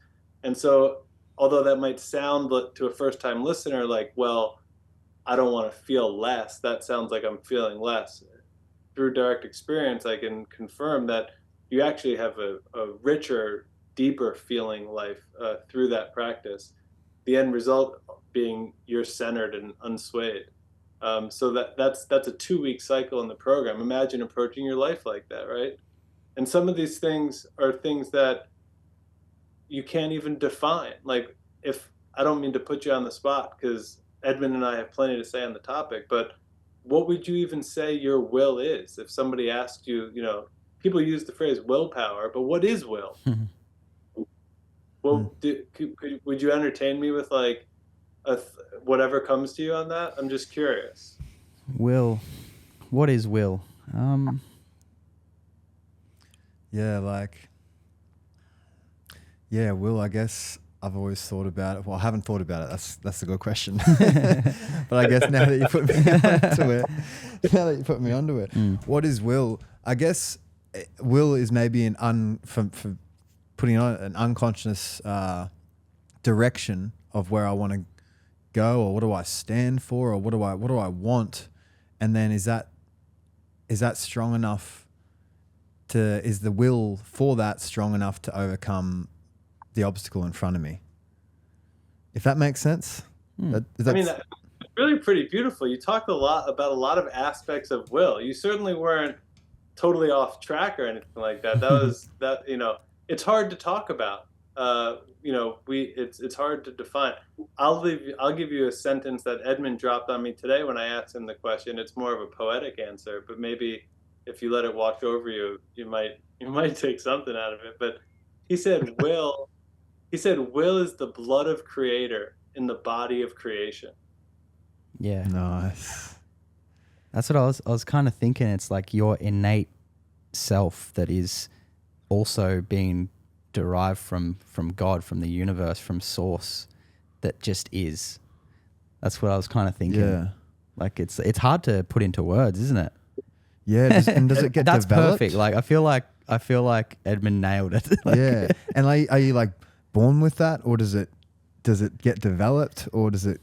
And so, although that might sound to a first-time listener like, well, I don't want to feel less, that sounds like I'm feeling less. Through direct experience, I can confirm that you actually have a richer, deeper feeling life through that practice. The end result being you're centered and unswayed. So that's a 2-week cycle in the program. Imagine approaching your life like that, right? And some of these things are things that you can't even define. Like, if I don't mean to put you on the spot because Edmund and I have plenty to say on the topic, but what would you even say your will is if somebody asked you, people use the phrase willpower, but what is will? Mm. Well, would you entertain me with like whatever comes to you on that? I'm just curious. Will. What is will? Yeah, like, yeah, will, I guess I've always thought about it. Well, I haven't thought about it. That's a good question. But I guess now that you put me onto it, what is will? I guess will is maybe for putting on an unconscious direction of where I want to go, or what do I stand for, or what do I want, and then is that strong enough is the will for that strong enough to overcome the obstacle in front of me? If that makes sense. I mean, that's really pretty beautiful. You talked a lot about a lot of aspects of will. You certainly weren't totally off track or anything like that. It's hard to talk about. It's hard to define. I'll give you a sentence that Edmund dropped on me today when I asked him the question. It's more of a poetic answer, but maybe if you let it wash over you, you might take something out of it. But he said will is the blood of creator in the body of creation. Yeah. Nice. That's what I was kind of thinking. It's like your innate self that is also being derived from God, from the universe, from source, that just is. That's what I was kind of thinking. Yeah. Like it's hard to put into words, isn't it? Yeah. And does it get That's developed? perfect. Like I feel like Edmund nailed it. Yeah. And are you like born with that, or does it get developed, or does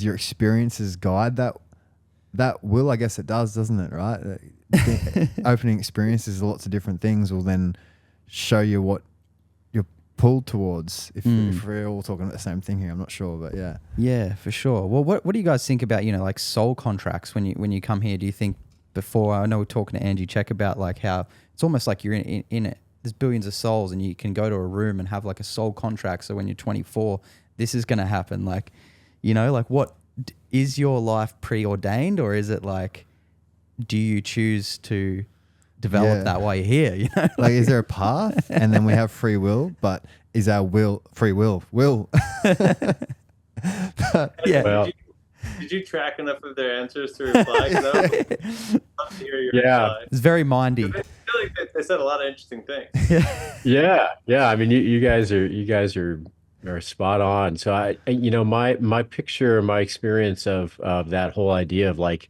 your experiences guide that will? I guess it does, doesn't it? Right. Opening experiences, lots of different things will then show you what you're pulled towards. If we're all talking about the same thing here, I'm not sure, but yeah. Yeah, for sure. Well, what do you guys think about, like soul contracts when you come here? Do you think before, I know we're talking to Angie Check about like how it's almost like you're in it. There's billions of souls and you can go to a room and have like a soul contract. So when you're 24, this is going to happen. Like, like what is your life preordained, or is it like, do you choose to develop that while you're here? Like, is there a path and then we have free will, but is our will free will? Yeah. Well, did you track enough of their answers to reply? Love to hear your reply. It's very mindy. I feel like they said a lot of interesting things. Yeah. I mean, you guys are spot on. So my picture, my experience of that whole idea of like,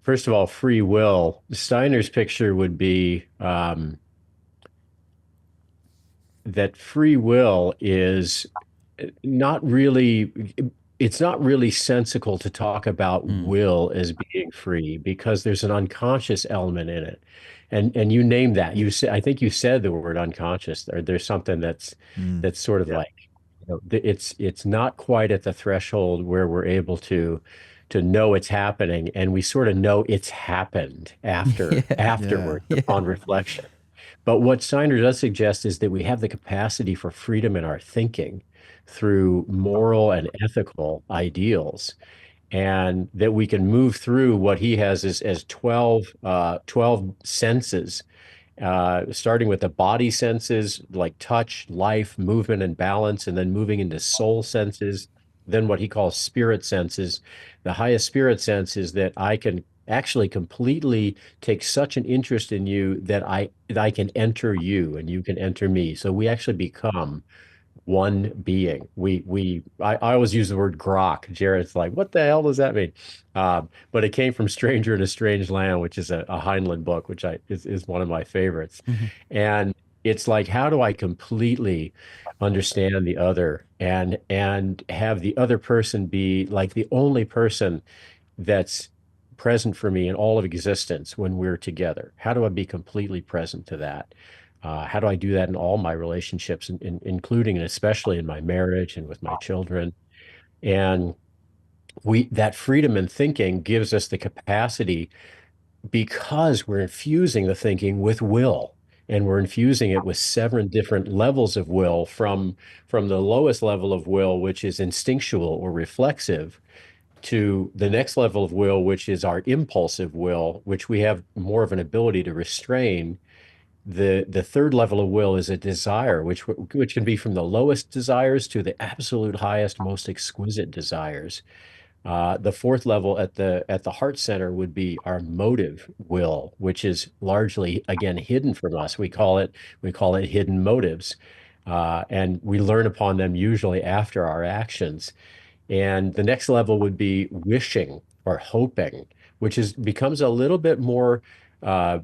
first of all, free will. Steiner's picture would be that free will is not really. It's not really sensical to talk about will as being free, because there's an unconscious element in it, and you named that. I think you said the word unconscious. There's something that's sort of like, it's not quite at the threshold where we're able to know it's happening, and we sort of know it's happened afterward upon reflection. But what Steiner does suggest is that we have the capacity for freedom in our thinking through moral and ethical ideals, and that we can move through what he has as 12 senses, starting with the body senses like touch, life, movement, and balance, and then moving into soul senses, then what he calls spirit senses. The highest spirit sense is that I can actually completely take such an interest in you that I can enter you and you can enter me. So we actually become one being. I always use the word grok. Jared's like, what the hell does that mean? But it came from Stranger in a Strange Land, which is a Heinlein book, which is one of my favorites. And it's like, how do I completely understand the other and have the other person be like the only person that's present for me in all of existence when we're together? How do I be completely present to that? How do I do that in all my relationships, including and especially in my marriage and with my children? And that freedom in thinking gives us the capacity, because we're infusing the thinking with will. and we're infusing it with 7 different levels of will from the lowest level of will, which is instinctual or reflexive, to the next level of will, which is our impulsive will, which we have more of an ability to restrain. The third level of will is a desire, which can be from the lowest desires to the absolute highest, most exquisite desires. The fourth level at the heart center would be our motive will, which is largely again hidden from us. We call it hidden motives, and we learn upon them usually after our actions. And the next level would be wishing or hoping, which is becomes a little bit more uh,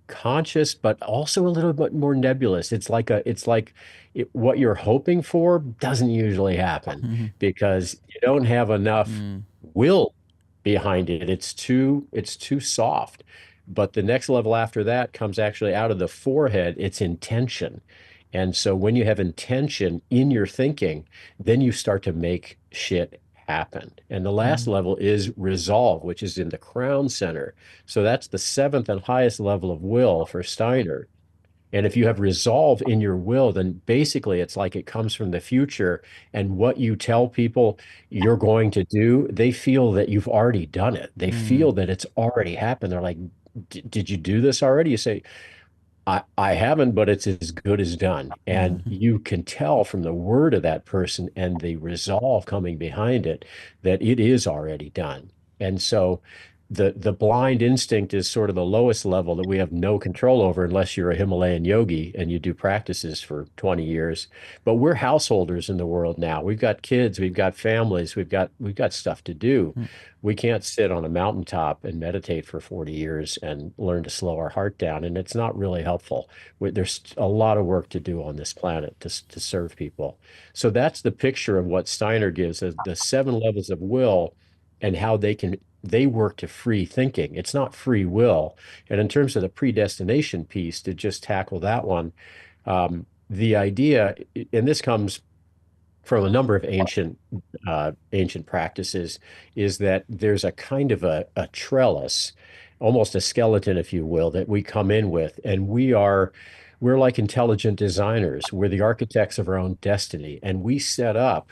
conscious, but also a little bit more nebulous. What you're hoping for doesn't usually happen because you don't have enough Mm. will behind it. It's too soft. But the next level after that comes actually out of the forehead. It's intention. And so when you have intention in your thinking, then you start to make shit happen. And the last Mm. level is resolve, which is in the crown center. So that's the seventh and highest level of will for Steiner. And if you have resolve in your will, then basically it's like it comes from the future. And what you tell people you're going to do, they feel that you've already done it. They Mm. feel that it's already happened. They're like, Did you do this already?" You say, I haven't, but it's as good as done. And Mm. you can tell from the word of that person and the resolve coming behind it that it is already done. And so the blind instinct is sort of the lowest level that we have no control over unless you're a Himalayan yogi and you do practices for 20 years. But we're householders in the world now. We've got kids, we've got families, we've got stuff to do. Mm. We can't sit on a mountaintop and meditate for 40 years and learn to slow our heart down. And it's not really helpful. There's a lot of work to do on this planet to serve people. So that's the picture of what Steiner gives as the 7 levels of will and how they work to free thinking. It's not free will. And in terms of the predestination piece, to just tackle that one, the idea, and this comes from a number of ancient practices, is that there's a kind of a trellis, almost a skeleton, if you will, that we come in with, and we're like intelligent designers. We're the architects of our own destiny, and we set up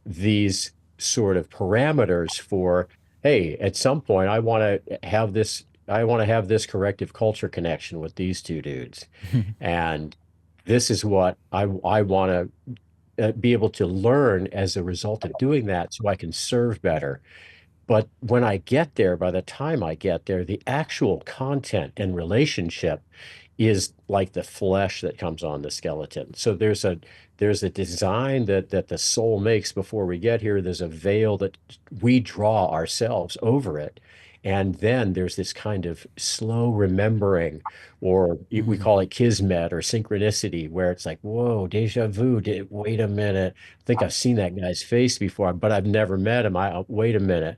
these sort of parameters for, hey, at some point I want to have this corrective culture connection with these two dudes, and this is what I want to be able to learn as a result of doing that so I can serve better. But when I get there, by the time I get there, the actual content and relationship is like the flesh that comes on the skeleton. So there's a design that the soul makes before we get here. There's a veil that we draw ourselves over it. And then there's this kind of slow remembering, or we Mm. call it kismet or synchronicity, where it's like, whoa, deja vu. Wait a minute. I think I've seen that guy's face before, but I've never met him. Wait a minute.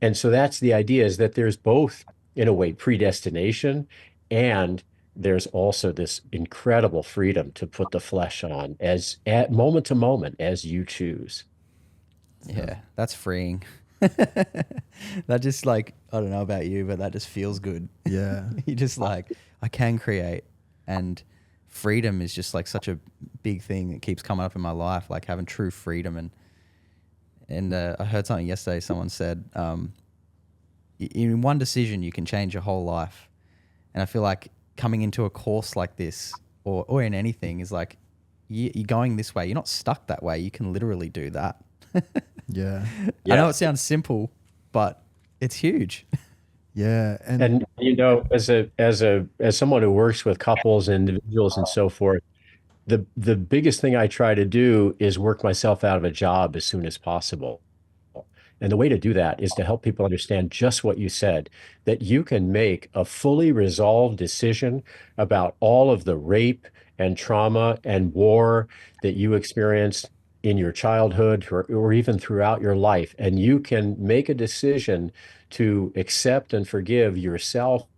And so that's the idea, is that there's both, in a way, predestination, and there's also this incredible freedom to put the flesh on as at moment to moment as you choose. Yeah, that's freeing. That just like, I don't know about you, but that just feels good. Yeah. You just like, I can create, and freedom is just like such a big thing that keeps coming up in my life, like having true freedom. And I heard something yesterday. Someone said, in one decision you can change your whole life. And I feel like coming into a course like this, or in anything, is like, you're going this way. You're not stuck that way. You can literally do that. Yeah. I know it sounds simple, but it's huge. Yeah. And as someone who works with couples and individuals and so forth, the biggest thing I try to do is work myself out of a job as soon as possible. And the way to do that is to help people understand just what you said, that you can make a fully resolved decision about all of the rape and trauma and war that you experienced in your childhood, or even throughout your life. And you can make a decision to accept and forgive yourself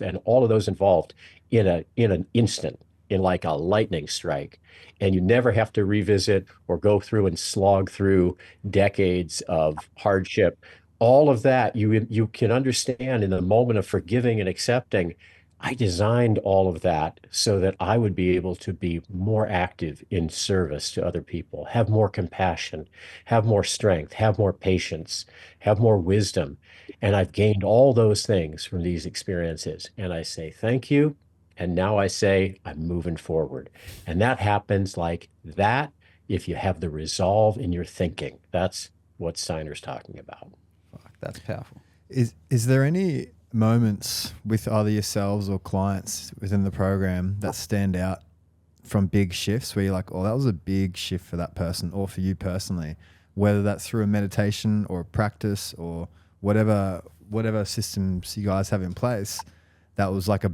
and all of those involved in an instant, in like a lightning strike. And you never have to revisit or go through and slog through decades of hardship. All of that you can understand in the moment of forgiving and accepting. I designed all of that so that I would be able to be more active in service to other people, have more compassion, have more strength, have more patience, have more wisdom. And I've gained all those things from these experiences. And I say, thank you. And now I say, I'm moving forward. And that happens like that if you have the resolve in your thinking. That's what Steiner's talking about. Fuck, that's powerful. Is there any moments with either yourselves or clients within the program that stand out from big shifts where you're like, oh, that was a big shift for that person or for you personally, whether that's through a meditation or a practice or whatever systems you guys have in place, that was like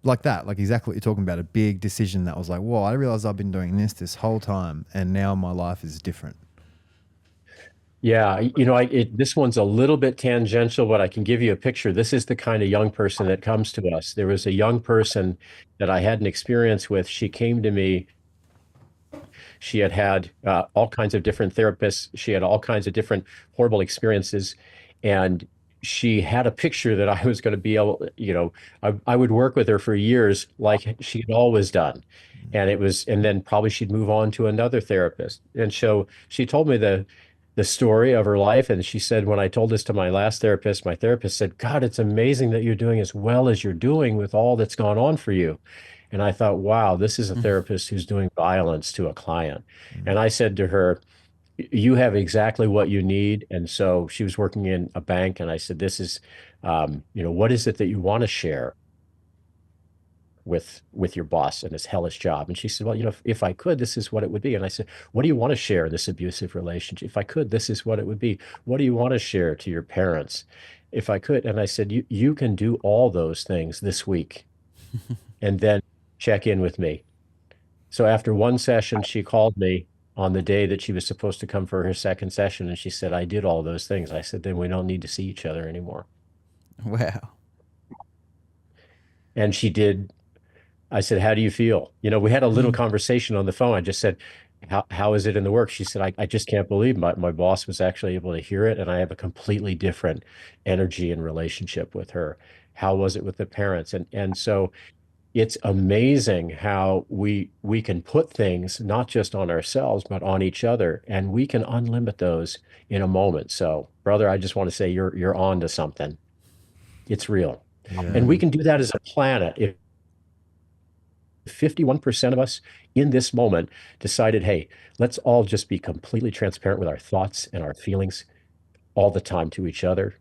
like exactly what you're talking about, a big decision that was like, whoa, I realized I've been doing this whole time and now my life is different. Yeah, this one's a little bit tangential, but I can give you a picture. This is the kind of young person that comes to us. There was a young person that I had an experience with. She came to me. She had had all kinds of different therapists. She had all kinds of different horrible experiences, and she had a picture that I was going to be able, I would work with her for years, like she had always done. And then probably she'd move on to another therapist. And so she told me the story of her life. And she said, when I told this to my therapist said, God, it's amazing that you're doing as well as you're doing with all that's gone on for you. And I thought, wow, this is a therapist who's doing violence to a client. And I said to her, you have exactly what you need. And so she was working in a bank. And I said, this is, what is it that you want to share with your boss and this hellish job? And she said, well, if I could, this is what it would be. And I said, what do you want to share in this abusive relationship? If I could, this is what it would be. What do you want to share to your parents? If I could. And I said, you can do all those things this week and then check in with me. So after one session, she called me on the day that she was supposed to come for her second session. And she said, I did all those things. I said, then we don't need to see each other anymore. Wow. And she did. I said, how do you feel? We had a little conversation on the phone. I just said, how is it in the work? She said, I just can't believe my boss was actually able to hear it. And I have a completely different energy and relationship with her. How was it with the parents? And so it's amazing how we can put things not just on ourselves, but on each other, and we can unlimit those in a moment. So, brother, I just want to say you're on to something. It's real. Yeah. And we can do that as a planet. If 51% of us in this moment decided, hey, let's all just be completely transparent with our thoughts and our feelings all the time to each other,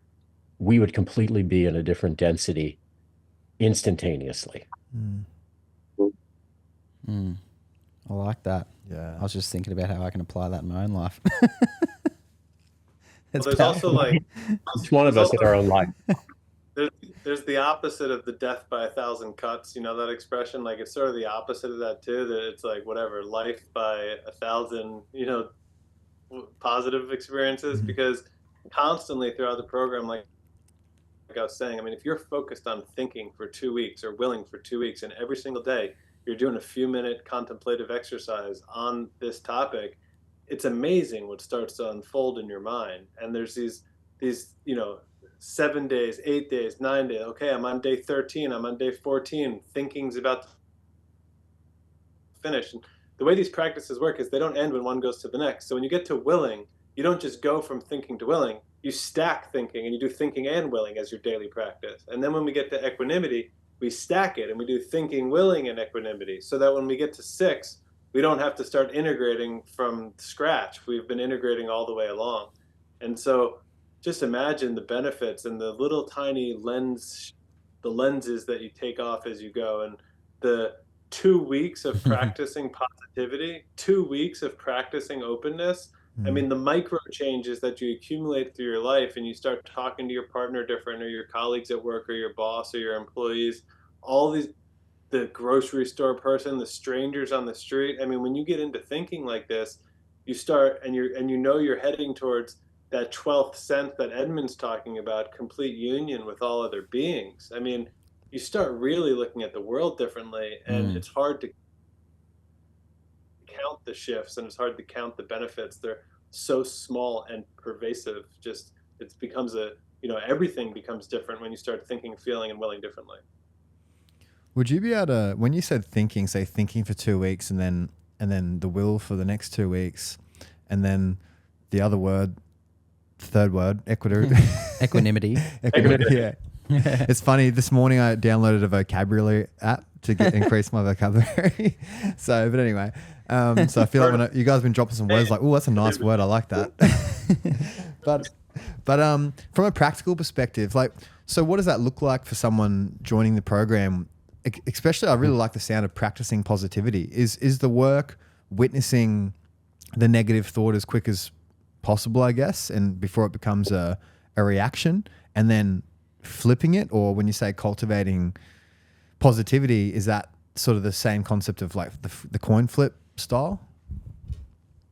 we would completely be in a different density instantaneously. I like that. Yeah. I was just thinking about how I can apply that in my own life. Well, there's also like Each one of us in our own life. there's the opposite of the death by 1,000 cuts. You know that expression? Like it's sort of the opposite of that too. That it's like whatever, life by 1,000, positive experiences. Because constantly throughout the program, like I was saying, I mean, if you're focused on thinking for 2 weeks or willing for 2 weeks, and every single day you're doing a few minute contemplative exercise on this topic, it's amazing what starts to unfold in your mind. And there's these 7 days, 8 days, 9 days. Okay, I'm on day 13. I'm on day 14. Thinking's about to finish. And the way these practices work is they don't end when one goes to the next. So when you get to willing, you don't just go from thinking to willing. You stack thinking, and you do thinking and willing as your daily practice. And then when we get to equanimity, we stack it and we do thinking, willing, and equanimity, so that when we get to 6, we don't have to start integrating from scratch. We've been integrating all the way along. And so just imagine the benefits and the little tiny the lenses that you take off as you go. And the 2 weeks of practicing positivity, 2 weeks of practicing openness. I mean, the micro changes that you accumulate through your life, and you start talking to your partner different, or your colleagues at work, or your boss, or your employees, the grocery store person, the strangers on the street. I mean, when you get into thinking like this, you start, and you're heading towards that 12th sense that Edmund's talking about, complete union with all other beings. I mean, you start really looking at the world differently, and it's hard to count the shifts, and it's hard to count the benefits. They're so small and pervasive. Just it becomes everything becomes different when you start thinking, feeling, and willing differently. Would you be able to, when you said thinking, say thinking for 2 weeks and then the will for the next 2 weeks, and then the other word, third word, Equanimity. equanimity, yeah. It's funny. This morning I downloaded a vocabulary app to increase my vocabulary. But anyway, so I feel like when you guys have been dropping some words like, oh, that's a nice word. I like that. but from a practical perspective, like, so what does that look like for someone joining the program? Especially, I really like the sound of practicing positivity. Is the work witnessing the negative thought as quick as possible, I guess, and before it becomes a reaction, and then flipping it? Or when you say cultivating positivity, is that sort of the same concept of like the coin flip style?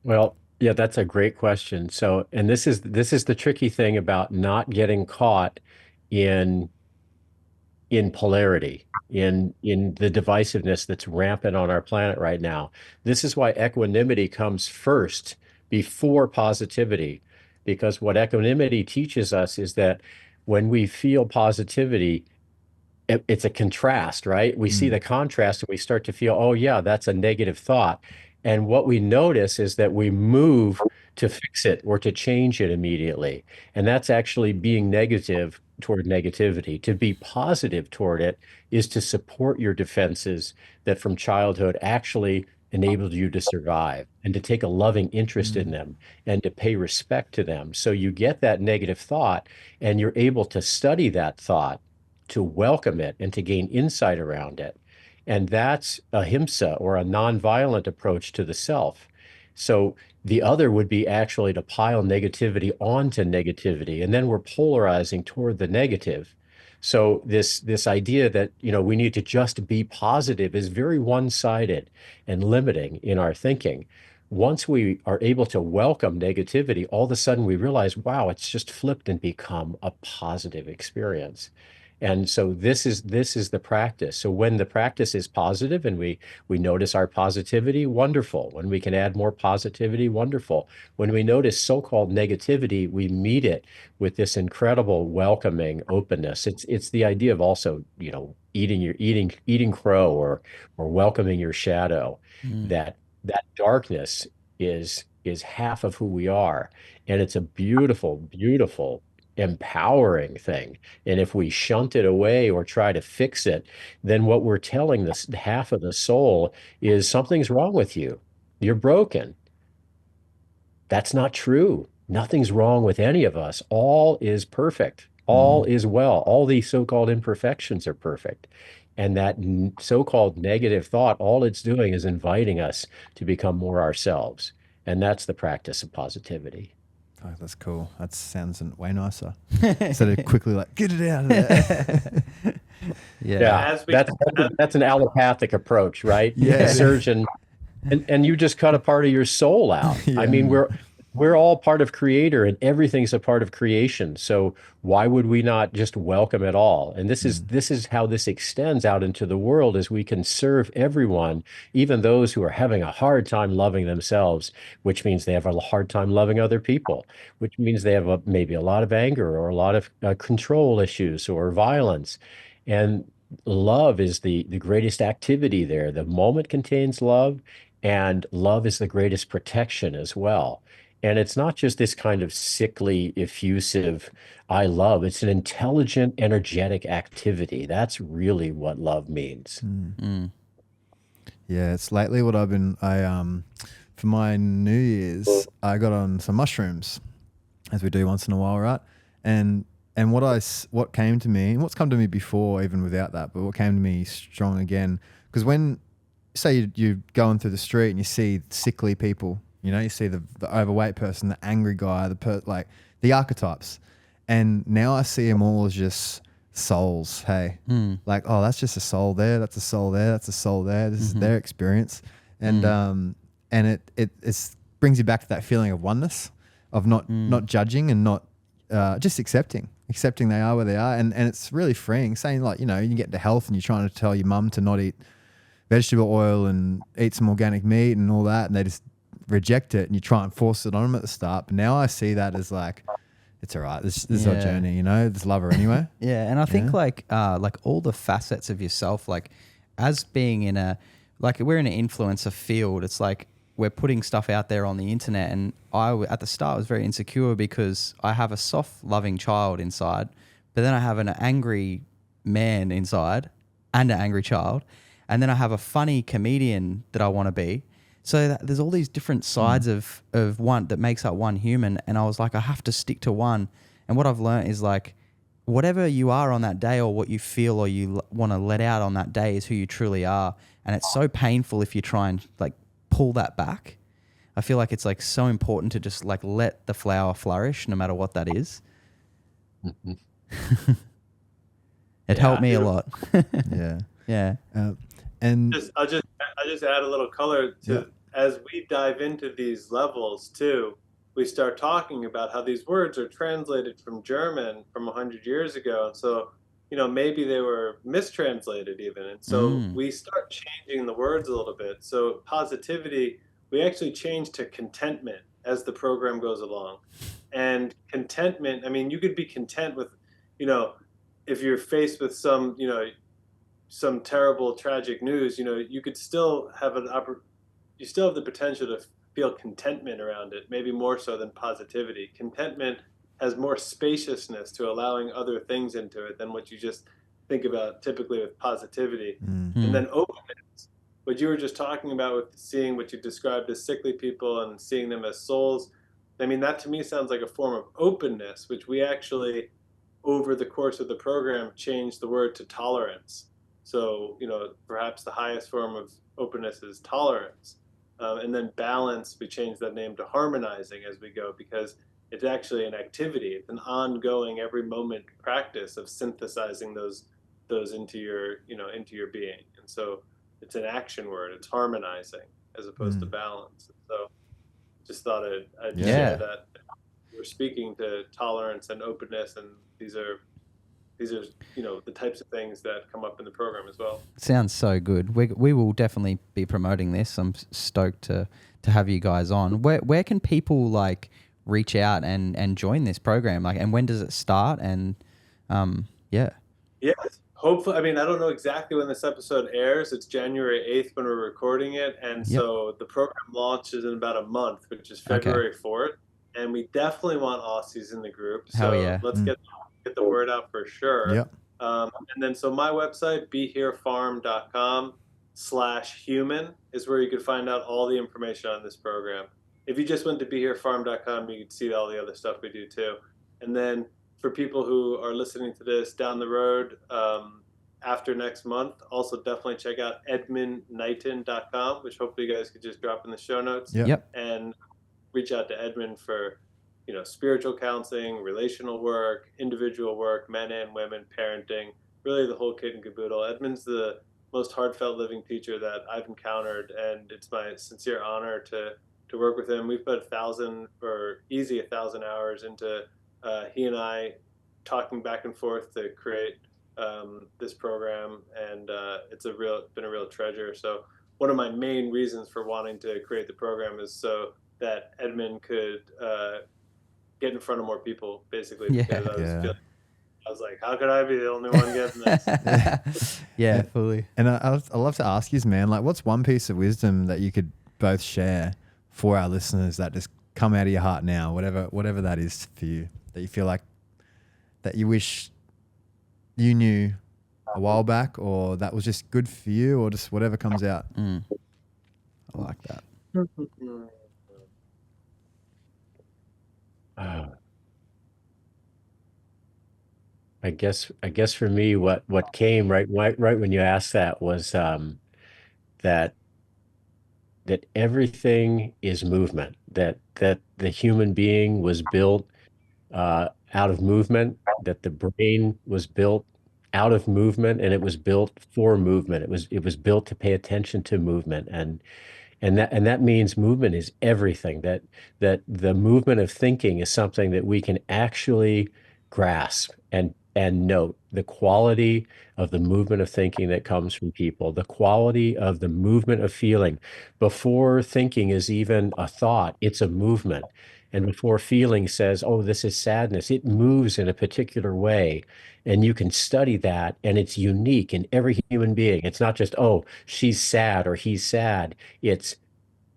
Well, yeah, that's a great question. So, and this is the tricky thing about not getting caught in polarity, in the divisiveness that's rampant on our planet right now. This is why equanimity comes first before positivity, because what equanimity teaches us is that when we feel positivity, it's a contrast, right? We see the contrast and we start to feel, oh yeah, that's a negative thought. And what we notice is that we move to fix it or to change it immediately. And that's actually being negative toward negativity. To be positive toward it is to support your defenses that from childhood actually enabled you to survive, and to take a loving interest in them and to pay respect to them. So you get that negative thought and you're able to study that thought, to welcome it and to gain insight around it. And that's ahimsa, or a nonviolent approach to the self. So the other would be actually to pile negativity onto negativity, and then we're polarizing toward the negative. So this idea that, we need to just be positive is very one-sided and limiting in our thinking. Once we are able to welcome negativity, all of a sudden we realize, wow, it's just flipped and become a positive experience. And so this is the practice. So when the practice is positive and we notice our positivity, wonderful. When we can add more positivity, wonderful. When we notice so-called negativity, we meet it with this incredible welcoming openness. It's the idea of also, eating crow, or welcoming your shadow. That darkness is half of who we are. And it's a beautiful, beautiful, empowering thing. And if we shunt it away or try to fix it, then what we're telling this half of the soul is something's wrong with you. You're broken. That's not true. Nothing's wrong with any of us. All is perfect. All is well. All these so-called imperfections are perfect. And that so-called negative thought, all it's doing is inviting us to become more ourselves. And that's the practice of positivity. Oh, that's cool. That sounds way nicer. Instead of quickly like, get it out of there. Yeah. That's an allopathic approach, right? Yeah. A surgeon, and you just cut a part of your soul out. Yeah. I mean, we're all part of Creator, and everything's a part of creation. So why would we not just welcome it all? And this is how this extends out into the world, as we can serve everyone, even those who are having a hard time loving themselves, which means they have a hard time loving other people, which means they have maybe a lot of anger, or a lot of control issues, or violence. And love is the greatest activity there. The moment contains love, and love is the greatest protection as well. And it's not just this kind of sickly, effusive, I love. It's an intelligent, energetic activity. That's really what love means. Yeah, it's lately what for my New Year's, I got on some mushrooms, as we do once in a while, right? And what came to me, and what's come to me before, even without that, but what came to me strong again, because when, say you're going through the street and you see sickly people, you see the overweight person, the angry guy, the archetypes. And now I see them all as just souls. Hey, like, oh, that's just a soul there. That's a soul there. That's a soul there. This is their experience. And it brings you back to that feeling of oneness, of not judging, and not just accepting they are where they are. And it's really freeing, saying like, you get to health and you're trying to tell your mum to not eat vegetable oil and eat some organic meat and all that. And they just reject it, and you try and force it on them at the start. But now I see that as like, it's all right. This is our Yeah. journey, you know. Just love her anyway. Yeah, and I think Yeah. like all the facets of yourself, like as being in a like we're in an influencer field, it's like we're putting stuff out there on the internet, and at the start was very insecure because I have a soft, loving child inside, but then I have an angry man inside and an angry child, and then I have a funny comedian that I want to be. So there's all these different sides of one that makes up one human, and I was like, I have to stick to one. And what I've learned is like, whatever you are on that day or what you feel or you want to let out on that day is who you truly are. And it's so painful if you try and like pull that back. I feel like it's like so important to just like let the flower flourish no matter what that is. It helped me a lot. Yeah. Yeah. And I'll just add a little color to as we dive into these levels too. We start talking about how these words are translated from German from 100 years ago, and so maybe they were mistranslated even, and so we start changing the words a little bit. So positivity, we actually change to contentment as the program goes along, and contentment. I mean, you could be content with, if you're faced with some terrible tragic news, you could still have you still have the potential to feel contentment around it, maybe more so than positivity. Contentment has more spaciousness to allowing other things into it than what you just think about typically with positivity. And then openness, what you were just talking about with seeing what you described as sickly people and seeing them as souls. I mean, that to me sounds like a form of openness, which we actually, over the course of the program, changed the word to tolerance. So, perhaps the highest form of openness is tolerance. And then balance, we change that name to harmonizing as we go, because it's actually an activity. It's an ongoing, every moment practice of synthesizing those into your being. And so it's an action word. It's harmonizing as opposed to balance. So just thought I'd share that. We're speaking to tolerance and openness, and these are the types of things that come up in the program as well. Sounds so good. We will definitely be promoting this. I'm stoked to have you guys on. Where can people like reach out and join this program? Like, and when does it start? And yeah. Yes. Hopefully, I mean, I don't know exactly when this episode airs. It's January 8th when we're recording it. And so the program launches in about a month, which is February 4th. And we definitely want Aussies in the group. So let's get the word out for sure. Yep. And then so my website, beherefarm.com/human is where you could find out all the information on this program. If you just went to beherefarm.com, you could see all the other stuff we do too. And then for people who are listening to this down the road, after next month, also definitely check out edmundknighton.com, which hopefully you guys could just drop in the show notes. And reach out to Edmund for spiritual counseling, relational work, individual work, men and women, parenting, really the whole kit and caboodle. Edmund's the most heartfelt living teacher that I've encountered, and it's my sincere honor to work with him. We've put 1,000 hours into he and I talking back and forth to create this program, and it's been a real treasure. So one of my main reasons for wanting to create the program is so that Edmund could get in front of more people, basically, because I was like, how could I be the only one getting this? Fully. And I love to ask you, man, like, what's one piece of wisdom that you could both share for our listeners that just come out of your heart now, whatever that is for you, that you feel like that you wish you knew a while back, or that was just good for you, or just whatever comes out? I like that. I guess for me, what came right when you asked that was that everything is movement. That the human being was built out of movement. That the brain was built out of movement, and it was built for movement. It was built to pay attention to movement, and that means movement is everything. That the movement of thinking is something that we can actually grasp and note the quality of the movement of thinking that comes from people, the quality of the movement of feeling. Before thinking is even a thought, it's a movement. And before feeling says, oh, this is sadness, it moves in a particular way. And you can study that, and it's unique in every human being. It's not just, oh, she's sad or he's sad. It's,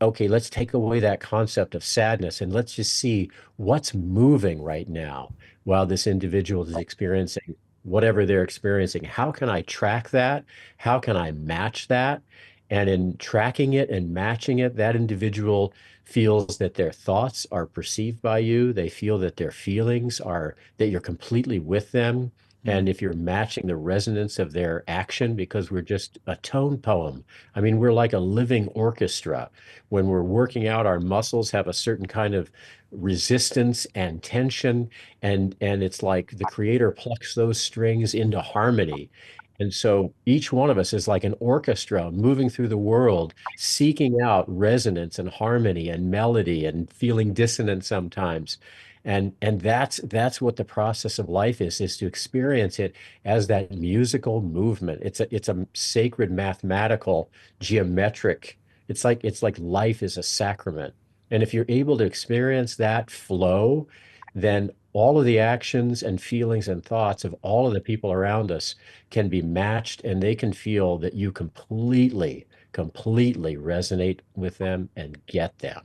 okay, let's take away that concept of sadness and let's just see what's moving right now while this individual is experiencing whatever they're experiencing. How can I track that? How can I match that? And in tracking it and matching it, that individual feels that their thoughts are perceived by you. They feel that their feelings are, that you're completely with them. And if you're matching the resonance of their action, because we're just a tone poem, I mean, we're like a living orchestra. When we're working out, our muscles have a certain kind of resistance and tension, and it's like the creator plucks those strings into harmony. And so each one of us is like an orchestra moving through the world, seeking out resonance and harmony and melody and feeling dissonant sometimes. And that's what the process of life is to experience it as that musical movement. It's a sacred mathematical geometric, it's like life is a sacrament. And if you're able to experience that flow, then all of the actions and feelings and thoughts of all of the people around us can be matched, and they can feel that you completely, completely resonate with them and get them.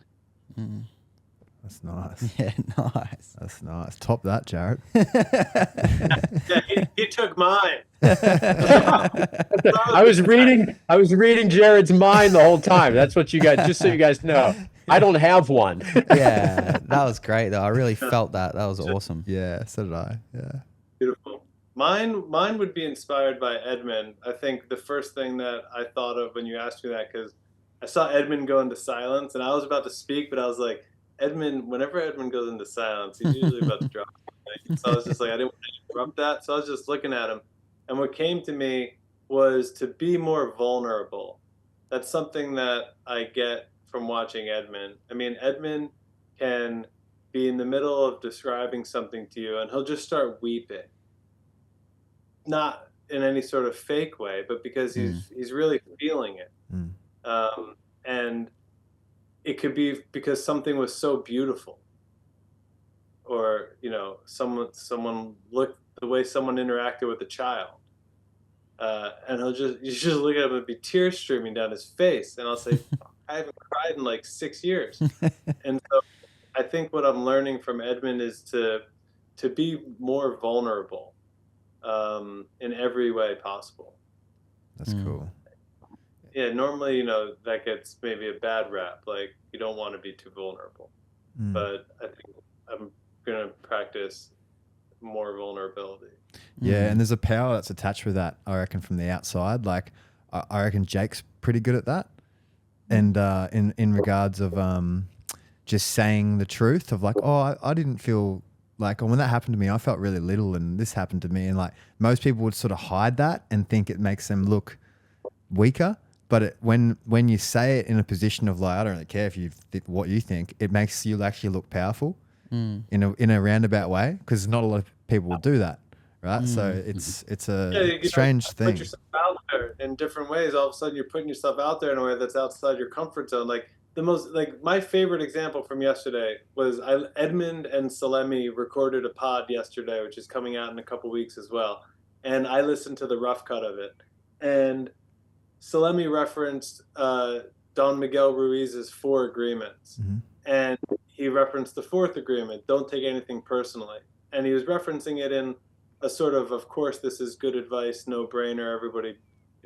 That's nice. Yeah, nice. That's nice. Top that, Jared. Yeah, he took mine. I was reading Jared's mind the whole time. That's what you guys, just so you guys know. I don't have one. Yeah, that was great though. I really felt that. That was awesome. Yeah, so did I. Yeah. Beautiful. Mine would be inspired by Edmund. I think the first thing that I thought of when you asked me that, because I saw Edmund go into silence and I was about to speak, but I was like, Edmund, whenever Edmund goes into silence, he's usually about to drop something. So I was just like, I didn't want to interrupt that. So I was just looking at him. And what came to me was to be more vulnerable. That's something that I get from watching Edmund. I mean, Edmund can be in the middle of describing something to you and he'll just start weeping. Not in any sort of fake way, but because he's really feeling it. And it could be because something was so beautiful, or someone looked the way someone interacted with a child, and you just look at him and be tears streaming down his face, and I'll say, I haven't cried in like 6 years. And so I think what I'm learning from Edmund is to be more vulnerable in every way possible. That's cool. Yeah, normally, that gets maybe a bad rap. Like, you don't want to be too vulnerable. But I think I'm going to practice more vulnerability. Yeah, and there's a power that's attached with that, I reckon, from the outside. Like, I reckon Jake's pretty good at that. And in regards of just saying the truth of like, oh, I didn't feel like, when that happened to me, I felt really little and this happened to me. And like, most people would sort of hide that and think it makes them look weaker. But when you say it in a position of like, I don't really care if what you think, it makes you actually look powerful in a roundabout way, because not a lot of people will do that, right? So it's a strange thing. Put yourself out there in different ways. All of a sudden, you're putting yourself out there in a way that's outside your comfort zone. Like my favorite example from yesterday was Edmund and Salemi recorded a pod yesterday, which is coming out in a couple weeks as well. And I listened to the rough cut of it, and Salemi referenced Don Miguel Ruiz's 4 agreements, and he referenced the 4th agreement, don't take anything personally. And he was referencing it in a sort of course, this is good advice, no brainer,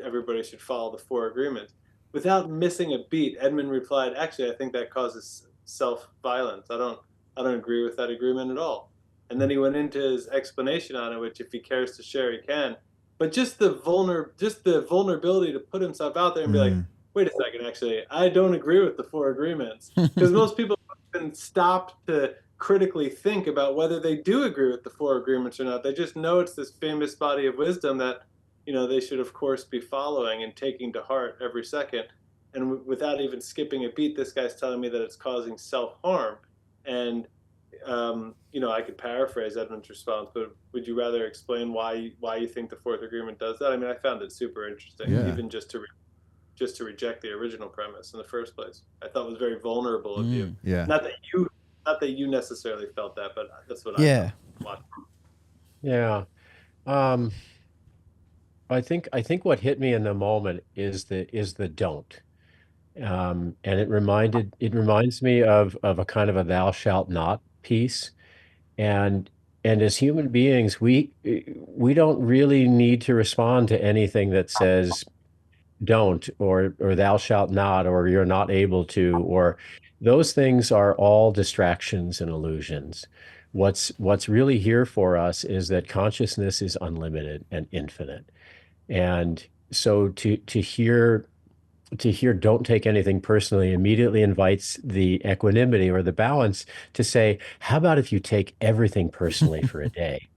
everybody should follow the 4 agreements. Without missing a beat, Edmund replied, actually, I think that causes self-violence. I don't agree with that agreement at all. And then he went into his explanation on it, which if he cares to share, he can. But just the vulnerability to put himself out there and be like, wait a second, actually, I don't agree with the 4 agreements. Because most people haven't stopped to critically think about whether they do agree with the 4 agreements or not. They just know it's this famous body of wisdom that, they should, of course, be following and taking to heart every second. And without even skipping a beat, this guy's telling me that it's causing self-harm. And I could paraphrase Edmund's response, but would you rather explain why you think the 4th agreement does that? I mean, I found it super interesting, even just to reject the original premise in the first place. I thought it was very vulnerable of you. Yeah. Not that you not that you necessarily felt that, but that's what I Yeah. felt. Yeah. Um, I think what hit me in the moment is the don't. And it reminds me of a kind of a thou shalt not piece. And and as human beings, we don't really need to respond to anything that says don't, or thou shalt not, or you're not able to, or those things are all distractions and illusions. What's really here for us is that consciousness is unlimited and infinite. And so to hear don't take anything personally immediately invites the equanimity or the balance to say, how about if you take everything personally for a day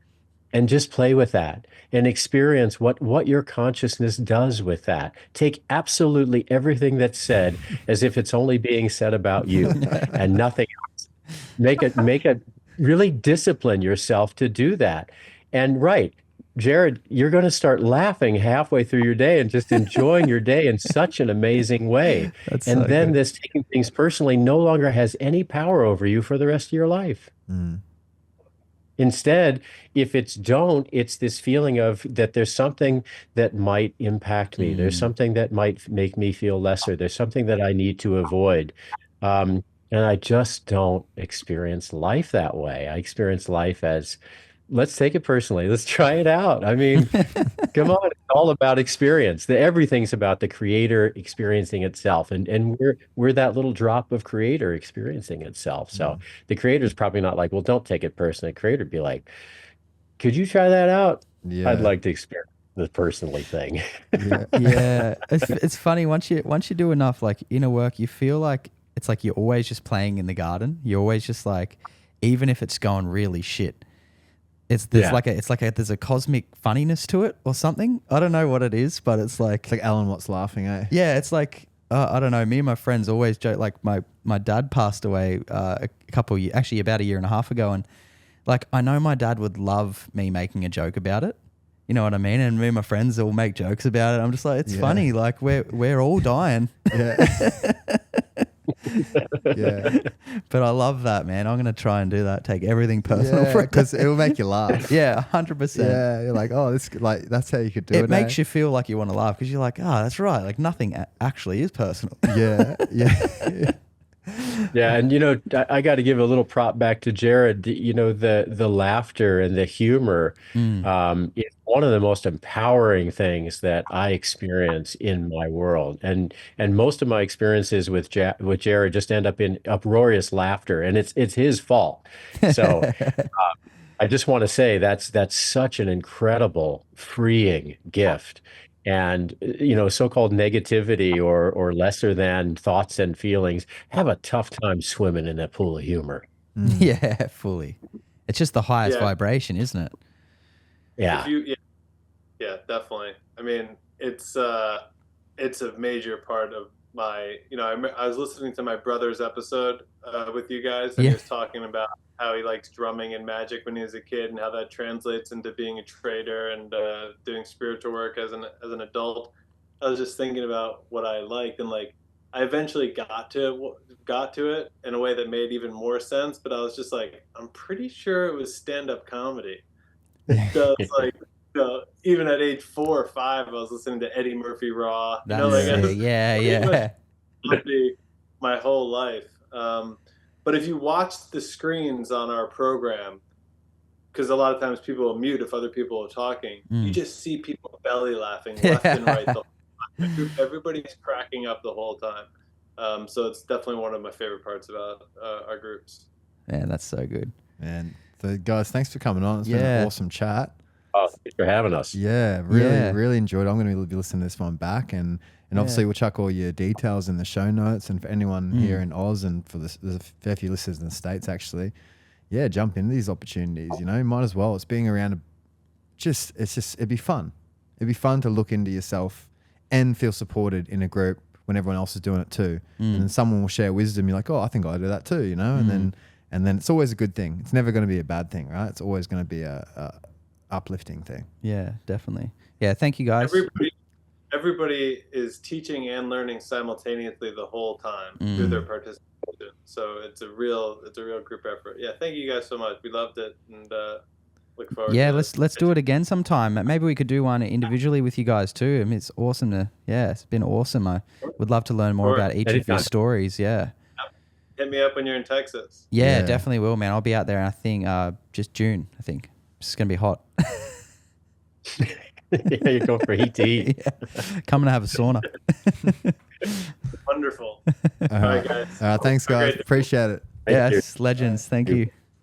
and just play with that and experience what your consciousness does with that. Take absolutely everything that's said as if it's only being said about you and nothing else. Make it really discipline yourself to do that. And right, Jared, you're going to start laughing halfway through your day and just enjoying your day in such an amazing way. That's so And then good. this taking things personally no longer has any power over you for the rest of your life. Mm. Instead, if it's don't, it's this feeling of that there's something that might impact me. There's something that might make me feel lesser. There's something that I need to avoid. And I just don't experience life that way. I experience life as, let's take it personally. Let's try it out. I mean, come on, it's all about experience. Everything's about the creator experiencing itself, and we're that little drop of creator experiencing itself. So the creator's probably not like, well, don't take it personally. The creator'd be like, could you try that out? Yeah. I'd like to experience the personally thing. Yeah. Yeah, it's funny once you do enough like inner work, you feel like it's like you're always just playing in the garden. You're always just like, even if it's going really shit, there's Yeah. like there's a cosmic funniness to it or something. I don't know what it is, but it's like It's like Alan Watts laughing, eh? yeah, it's like I don't know. Me and my friends always joke. Like my dad passed away a couple years, actually about a year and a half ago, and like I know my dad would love me making a joke about it. You know what I mean? And me and my friends all make jokes about it. I'm just like, it's Yeah. funny. Like we're all dying. Yeah. Yeah. But I love that, man. I'm gonna try and do that. Take everything personal for Because it will make you laugh. yeah, 100%. Yeah, you're like, oh, this like that's how you could do it. It makes you feel like you want to laugh because you're like, oh, that's right. Like nothing actually is personal. Yeah, yeah, Yeah, and I got to give a little prop back to Jared. The laughter and the humor is one of the most empowering things that I experience in my world, and most of my experiences with Jared just end up in uproarious laughter, and it's his fault. So I just want to say that's such an incredible, freeing gift. And so-called negativity or lesser than thoughts and feelings have a tough time swimming in that pool of humor. Yeah, fully. It's just the highest Yeah. vibration, isn't it? Yeah. Yeah, definitely. I mean, it's a major part of my. I was listening to my brother's episode with you guys, and Yeah. he was talking about how he likes drumming and magic when he was a kid, and how that translates into being a trader and doing spiritual work as an adult. I was just thinking about what I liked, and like I eventually got to it in a way that made even more sense. But I was just like, I'm pretty sure it was stand-up comedy. So it's like, even at age 4 or 5, I was listening to Eddie Murphy Raw. That's I was yeah, pretty much yeah. comedy my whole life. But if you watch the screens on our program, because a lot of times people will mute if other people are talking, you just see people belly laughing left and right. The whole time. Everybody's cracking up the whole time. So it's definitely one of my favorite parts about our groups. Man, that's so good. man. So guys, thanks for coming on. It's been Yeah. an awesome chat. Oh, thanks for having us. Yeah, really, Yeah. really enjoyed it. I'm going to be listening to this one back, and obviously we'll chuck all your details in the show notes. And for anyone here in Oz, and for there's a fair few listeners in the States actually, yeah, jump into these opportunities. Might as well. It's being around. It'd be fun. It'd be fun to look into yourself and feel supported in a group when everyone else is doing it too. And then someone will share wisdom. You're like, oh, I think I do that too. And then it's always a good thing. It's never going to be a bad thing, right? It's always going to be a uplifting thing. Yeah, definitely. Yeah, thank you guys. Everybody is teaching and learning simultaneously the whole time through their participation. So it's a real group effort. Yeah, thank you guys so much. We loved it, and look forward. Yeah, to let's do it again sometime. Maybe we could do one individually with you guys too. I mean, it's awesome to. Yeah, it's been awesome. I would love to learn more Sure. about each of your Anytime. stories. Yeah. Hit me up when you're in Texas. Yeah, Yeah. definitely will, man. I'll be out there. I think just June. I think it's gonna be hot. Yeah, you go for heat to heat. Yeah. Coming to have a sauna. Wonderful. All right, guys. Thanks, guys. Great. Appreciate it. Thank you. Yes, legends. Thank you.